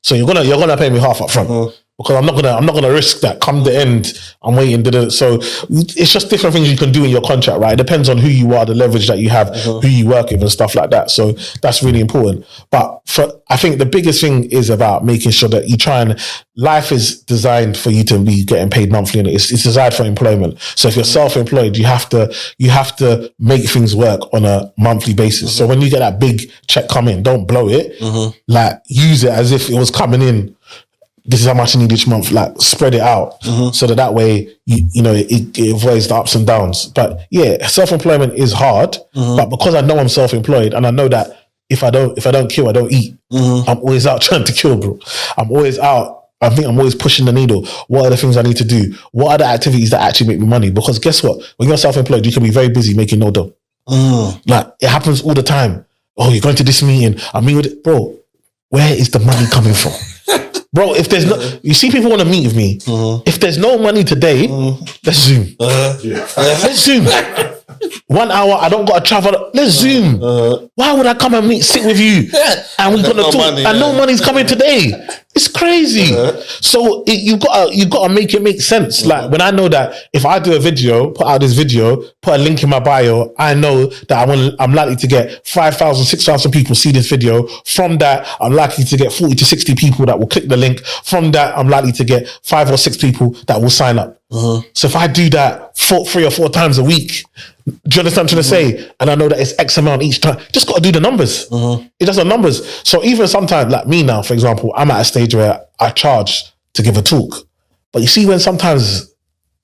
So you're gonna pay me half up front. Because I'm not gonna risk that. Come the end, I'm waiting. So it's just different things you can do in your contract, right? It depends on who you are, the leverage that you have, who you work with, and stuff like that. So that's really important. But I think the biggest thing is about making sure that you try and life is designed for you to be getting paid monthly, and it's designed for employment. So if you're self-employed, you have to make things work on a monthly basis. So when you get that big check come in, don't blow it. Like use it as if it was coming in. This is how much you need each month. Like spread it out so that way it avoids the ups and downs. But yeah, self-employment is hard. But because I know I'm self-employed and I know that if I don't kill, I don't eat. I'm always out trying to kill, bro. I'm always out. I think I'm always pushing the needle. What are the things I need to do? What are the activities that actually make me money? Because guess what? When you're self-employed, you can be very busy making no dough. Like it happens all the time. Oh, you're going to this meeting. I mean, bro, where is the money coming from? Bro, if there's you see people want to meet with me. If there's no money today, let's Zoom. Let's Zoom. 1 hour, I don't got to travel. Let's Zoom. Why would I come and sit with you? And we're gonna talk. Money, and no money's coming today. It's crazy. So you gotta make it make sense. Like when I know that if I do a video, put out this video, put a link in my bio, I know that I'm likely to get 5,000, 6,000 people see this video. From that, I'm likely to get 40 to 60 people that will click the link. From that, I'm likely to get 5 or 6 people that will sign up. So if I do that 3 or 4 times a week, do you understand what I'm trying to say? And I know that it's X amount each time. Just got to do the numbers. It does the numbers. So even sometimes, like me now, for example, I'm at a stage where I charge to give a talk. But you see when sometimes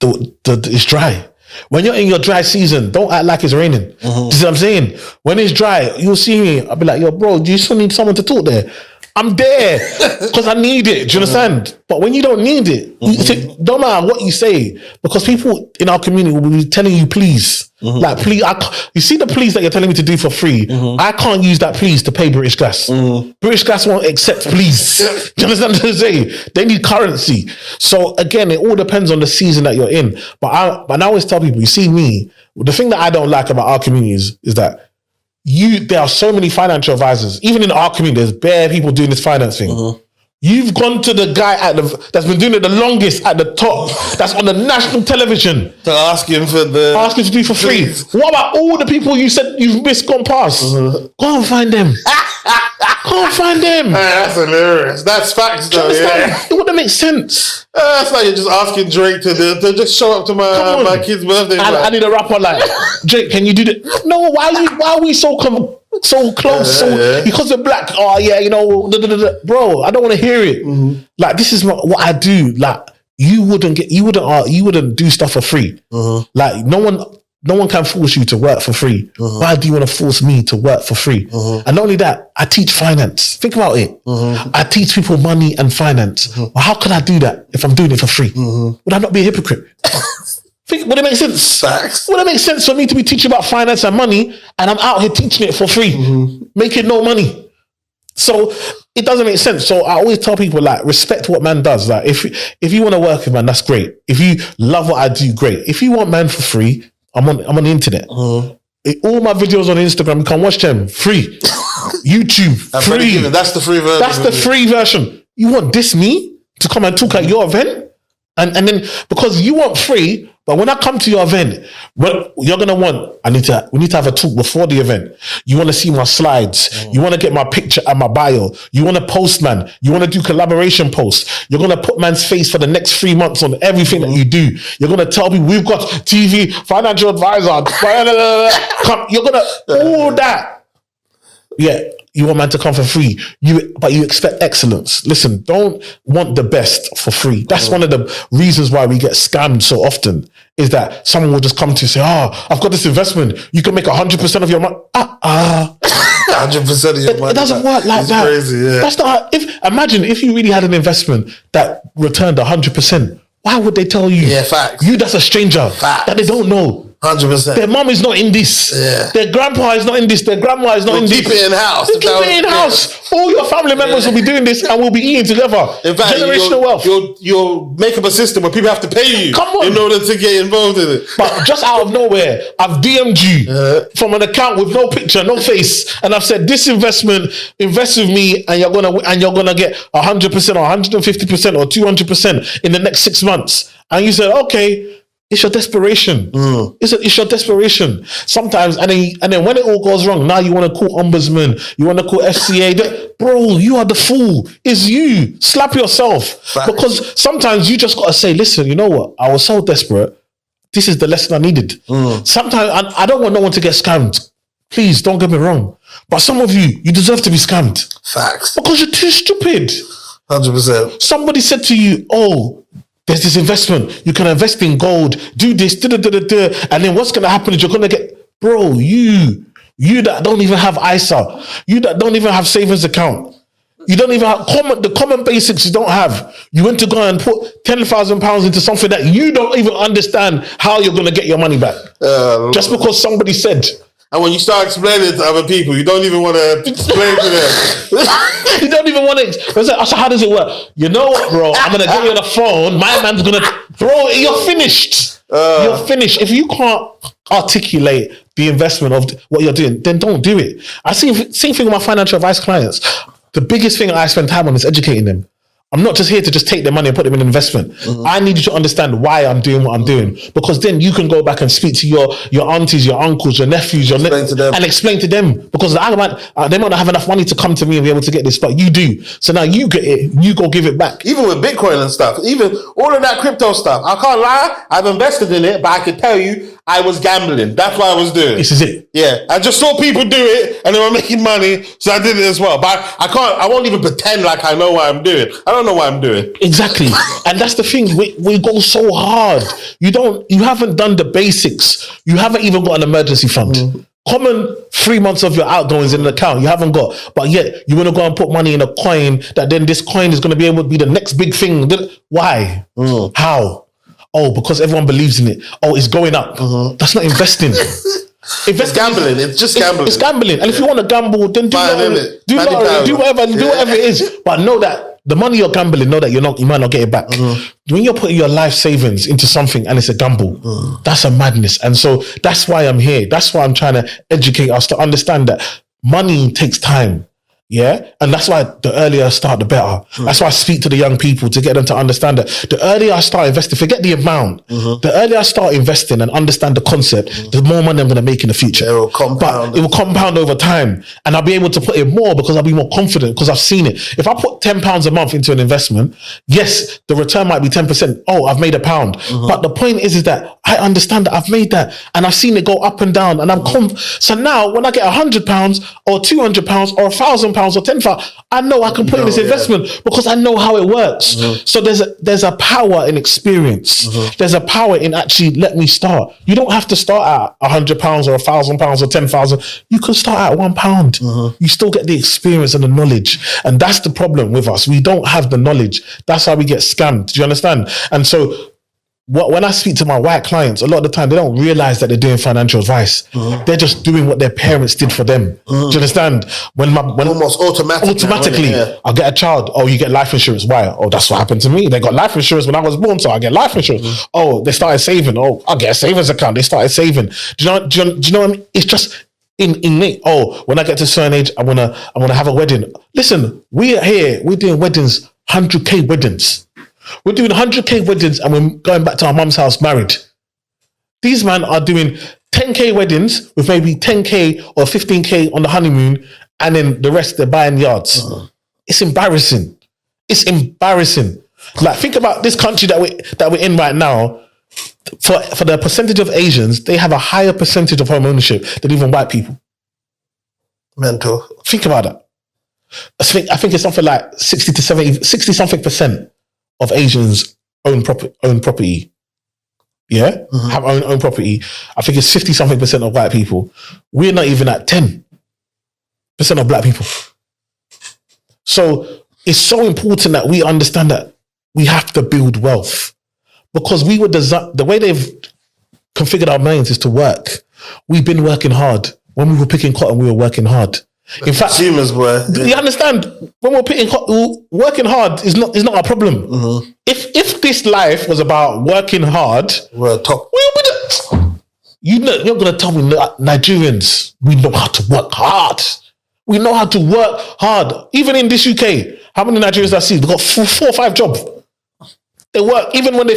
it's dry. When you're in your dry season, don't act like it's raining. You see what I'm saying? When it's dry, you'll see me. I'll be like, yo, bro, do you still need someone to talk there? I'm there because I need it. Do you understand? But when you don't need it, don't matter what you say, because people in our community will be telling you please. Like, please, you see the please that you're telling me to do for free. I can't use that please to pay British Gas. British Gas won't accept please. Do you understand what I'm saying? They need currency. So again, it all depends on the season that you're in. But I always tell people, you see me, the thing that I don't like about our community is that there are so many financial advisors. Even in our community, there's bare people doing this finance thing. You've gone to the guy that's been doing it the longest at the top, that's on the national television, to ask him to do for free. What about all the people you said you've missed gone past? Go and find them. Go and find them. That's hilarious. That's facts though. Yeah. It wouldn't make sense. That's like you're just asking Drake to just show up to my kid's birthday. I need a rapper like, Drake, can you do that? No, why are we so close? Because we're black. Oh yeah, bro, I don't want to hear it. Like, this is not what I do. Like, you wouldn't do stuff for free. Like, no one can force you to work for free. Why do you want to force me to work for free? And not only that, I teach finance. Think about it. I teach people money and finance. Well, how could I do that if I'm doing it for free? Would I not be a hypocrite? Would it make sense? Facts. Would it make sense for me to be teaching about finance and money and I'm out here teaching it for free, making no money? So it doesn't make sense. So I always tell people, like, respect what man does. Like, if you want to work with man, that's great. If you love what I do, great. If you want man for free, I'm on the internet. All my videos on Instagram, you can watch them free. YouTube, free. That's the free version. That's the free version. You want this me to come and talk at your event? And then, because you want free, but when I come to your event, what you're going to want, we need to have a talk before the event. You want to see my slides. You want to get my picture and my bio. You want to post, man. You want to do collaboration posts. You're going to put man's face for the next 3 months on everything that you do. You're going to tell me we've got TV, financial advisor. You're going to, all that. Yeah. You want man to come for free, but you expect excellence. Listen, don't want the best for free. That's one of the reasons why we get scammed so often, is that someone will just come to you and say, I've got this investment. You can make 100% of your money. 100% of your money. It doesn't work like that. Crazy, yeah. That's not, imagine if you really had an investment that returned 100%. Why would they tell you? Yeah, facts. You, that's a stranger that they don't know. 100%. Their mom is not in this. Yeah. Their grandpa is not in this. Their grandma is not in this. Keep it in house. Keep it in house. All your family members will be doing this and will be eating together. In fact, generational wealth. You'll make up a system where people have to pay you in order to get involved in it. But just out of nowhere, I've DM'd you from an account with no picture, no face, and I've said, this investment, invest with me, and you're gonna get 100% or 150% or 200% in the next 6 months. And you said, okay. It's your desperation. It's your desperation. Sometimes, and then when it all goes wrong, now you want to call ombudsman, you want to call FCA. Bro, you are the fool. It's you. Slap yourself. Facts. Because sometimes you just got to say, listen, you know what? I was so desperate. This is the lesson I needed. Sometimes, I don't want no one to get scammed. Please, don't get me wrong. But some of you deserve to be scammed. Facts. Because you're too stupid. 100%. Somebody said to you, there's this investment. You can invest in gold, do this, and then what's going to happen is you're going to get, bro, you that don't even have ISA, you that don't even have savings account, you don't even have the common basics you don't have. You went to go and put £10,000 into something that you don't even understand how you're going to get your money back. Just because somebody said. And when you start explaining to other people, you don't even want to explain to them. You don't even want to. So how does it work? You know what, bro? I'm going to get you on the phone. My man's going to... Bro, you're finished. You're finished. If you can't articulate the investment of what you're doing, then don't do it. I see same thing with my financial advice clients. The biggest thing I spend time on is educating them. I'm not just here to just take their money and put them in an investment. I need you to understand why I'm doing what I'm doing, because then you can go back and speak to your aunties, your uncles, your nephews, and explain to them, because they might not have enough money to come to me and be able to get this, but you do. So now you get it, you go give it back. Even with Bitcoin and stuff, even all of that crypto stuff, I can't lie, I've invested in it, but I can tell you, I was gambling. That's what I was doing. This is it. Yeah, I just saw people do it and they were making money, so I did it as well. But I won't even pretend like I know what I'm doing. I don't know what I'm doing. Exactly. And that's the thing. We go so hard. You haven't done the basics. You haven't even got an emergency fund. Common 3 months of your outgoings in an account, you haven't got. But yet, you want to go and put money in a coin that then this coin is going to be able to be the next big thing. Why? How? Because everyone believes in it. It's going up. That's not investing. It's gambling. It's just gambling. It's gambling. And if you want to gamble, then do whatever it is. But know that the money you're gambling, know that you might not get it back. When you're putting your life savings into something and it's a gamble, that's a madness. And so that's why I'm here. That's why I'm trying to educate us to understand that money takes time. Yeah. And that's why the earlier I start, the better. That's why I speak to the young people to get them to understand that the earlier I start investing, forget the amount, the earlier I start investing and understand the concept, the more money I'm going to make in the future. It will compound over time. And I'll be able to put in more because I'll be more confident because I've seen it. If I put £10 a month into an investment, yes, the return might be 10%. I've made £1. But the point is that I understand that I've made that and I've seen it go up and down. And so now when I get £100 or £200 or £1,000 or 10,000, I know I can put in this investment because I know how it works. So there's a power in experience. There's a power in actually let me start. You don't have to start at £100 or £1,000 or 10,000. You can start at £1. You still get the experience and the knowledge. And that's the problem with us. We don't have the knowledge. That's how we get scammed. Do you understand? And so when I speak to my white clients, a lot of the time they don't realize that they're doing financial advice. They're just doing what their parents did for them. Do you understand? When almost automatically, I'll get a child. You get life insurance. Why? That's what happened to me. They got life insurance when I was born, so I get life insurance. They started saving. I'll get a savings account. They started saving. Do you know what I mean? It's innate. Oh, when I get to a certain age, I wanna have a wedding. Listen, we're doing weddings, 100K weddings. We're doing 100K weddings, and we're going back to our mum's house married. These men are doing 10K weddings with maybe 10K or 15K on the honeymoon, and then the rest they're buying yards. It's embarrassing. It's embarrassing. Like, think about this country that we're in right now. For the percentage of Asians, they have a higher percentage of home ownership than even white people. Mental. Think about that. I think it's something like 60 something percent of Asians own property. Yeah, have own property. I think it's 50 something percent of white people. We're not even at 10% of black people. So it's so important that we understand that we have to build wealth, because we were the way they've configured our minds is to work. We've been working hard. When we were picking cotton, we were working hard. In fact, consumers were. You understand? When we're picking cotton, working hard is not our problem. If this life was about working hard, we're top. You're not going to tell me Nigerians, we know how to work hard. We know how to work hard. Even in this UK, how many Nigerians I see? They've got 4 or 5 jobs. They work. Even when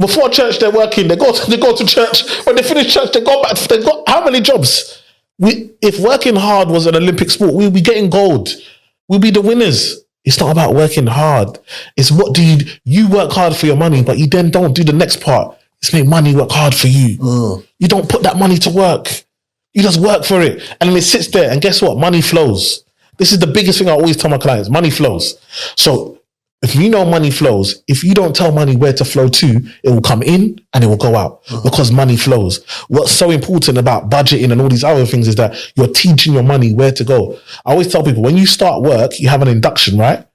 before church, they're working. They go to church. When they finish church, they go back. They got how many jobs? If working hard was an Olympic sport, we'd be getting gold. We'd be the winners. It's not about working hard. It's what do you work hard for your money, but you then don't do the next part. It's make money work hard for you. You don't put that money to work. You just work for it. And then it sits there, and guess what? Money flows. This is the biggest thing I always tell my clients. Money flows. So if you know money flows, if you don't tell money where to flow to, it will come in and it will go out because money flows. What's so important about budgeting and all these other things is that you're teaching your money where to go. I always tell people, when you start work, you have an induction, right?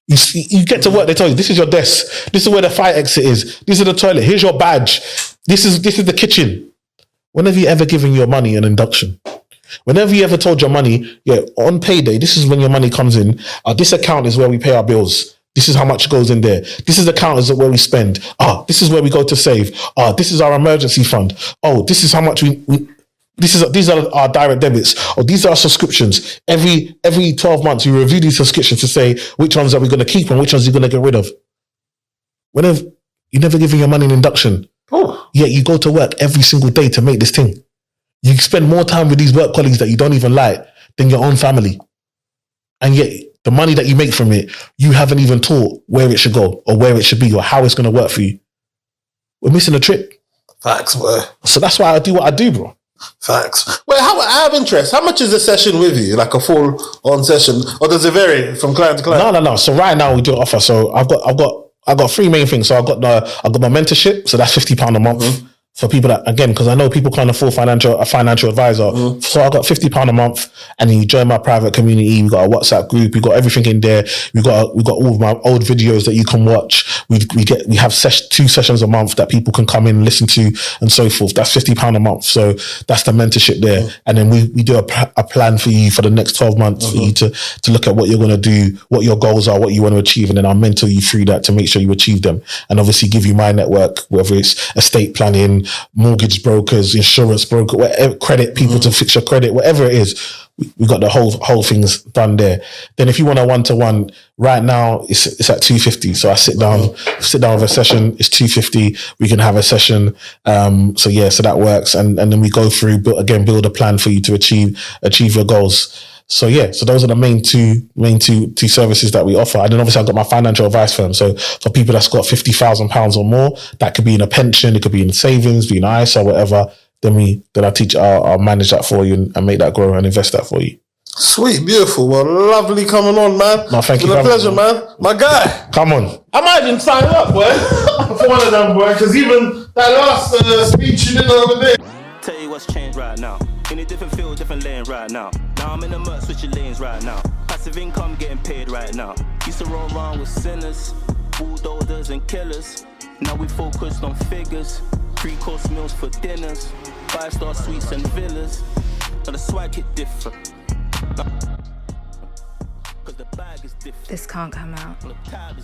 You get to work, they tell you, this is your desk. This is where the fire exit is. This is the toilet. Here's your badge. This is the kitchen. When have you ever given your money an induction? Whenever you ever told your money, on payday, this is when your money comes in. This account is where we pay our bills. This is how much goes in there. This is the account is where we spend. This is where we go to save. This is our emergency fund. This is how much these are our direct debits. These are our subscriptions. Every 12 months, you review these subscriptions to say which ones are we going to keep and which ones are you going to get rid of. Whenever you never given your money an induction, yet you go to work every single day to make this thing. You spend more time with these work colleagues that you don't even like than your own family. And yet the money that you make from it, you haven't even taught where it should go or where it should be or how it's going to work for you. We're missing a trick. Facts, bro. So that's why I do what I do, bro. Facts. Well, I have interest. How much is a session with you? Like a full-on session? Or does it vary from client to client? No. So right now we do offer. So I've got 3 main things. So I've got my mentorship. So that's £50 a month. For people that, again, because I know people can't afford a financial advisor. So I got £50 a month, and then you join my private community. We got a WhatsApp group. We got everything in there. We got all of my old videos that you can watch. We have 2 sessions a month that people can come in and listen to and so forth. That's £50 a month. So that's the mentorship there. And then we do a plan for you for the next 12 months for you to look at what you're going to do, what your goals are, what you want to achieve. And then I'll mentor you through that to make sure you achieve them. And obviously give you my network, whether it's estate planning, mortgage brokers, insurance broker, whatever, credit people to fix your credit, whatever it is, we got the whole things done there. Then if you want a one-to-one, right now it's at $250. So I sit down with a session. It's $250. We can have a session. So that works. And then we go through, build a plan for you to achieve your goals. So so those are the main two services that we offer. And then obviously I've got my financial advice firm. So for people that's got £50,000 or more, that could be in a pension, it could be in savings, be in ISA, whatever. Then I'll manage that for you and make that grow and invest that for you. Sweet, beautiful. Well, lovely coming on, man. No, thank you. It's been a pleasure, man. My guy. Come on. I might even sign up, boy, for one of them, boy, because even that last speech you did over there. Tell you what's changed right now. In a different field, different lane right now. Now I'm in the mud, switching lanes right now. Passive income getting paid right now. Used to roll around with sinners, bulldozers and killers. Now we focused on figures, 3-course meals for dinners, 5-star suites and villas. Now the swag hit different. Cause the bag is different. This can't come out.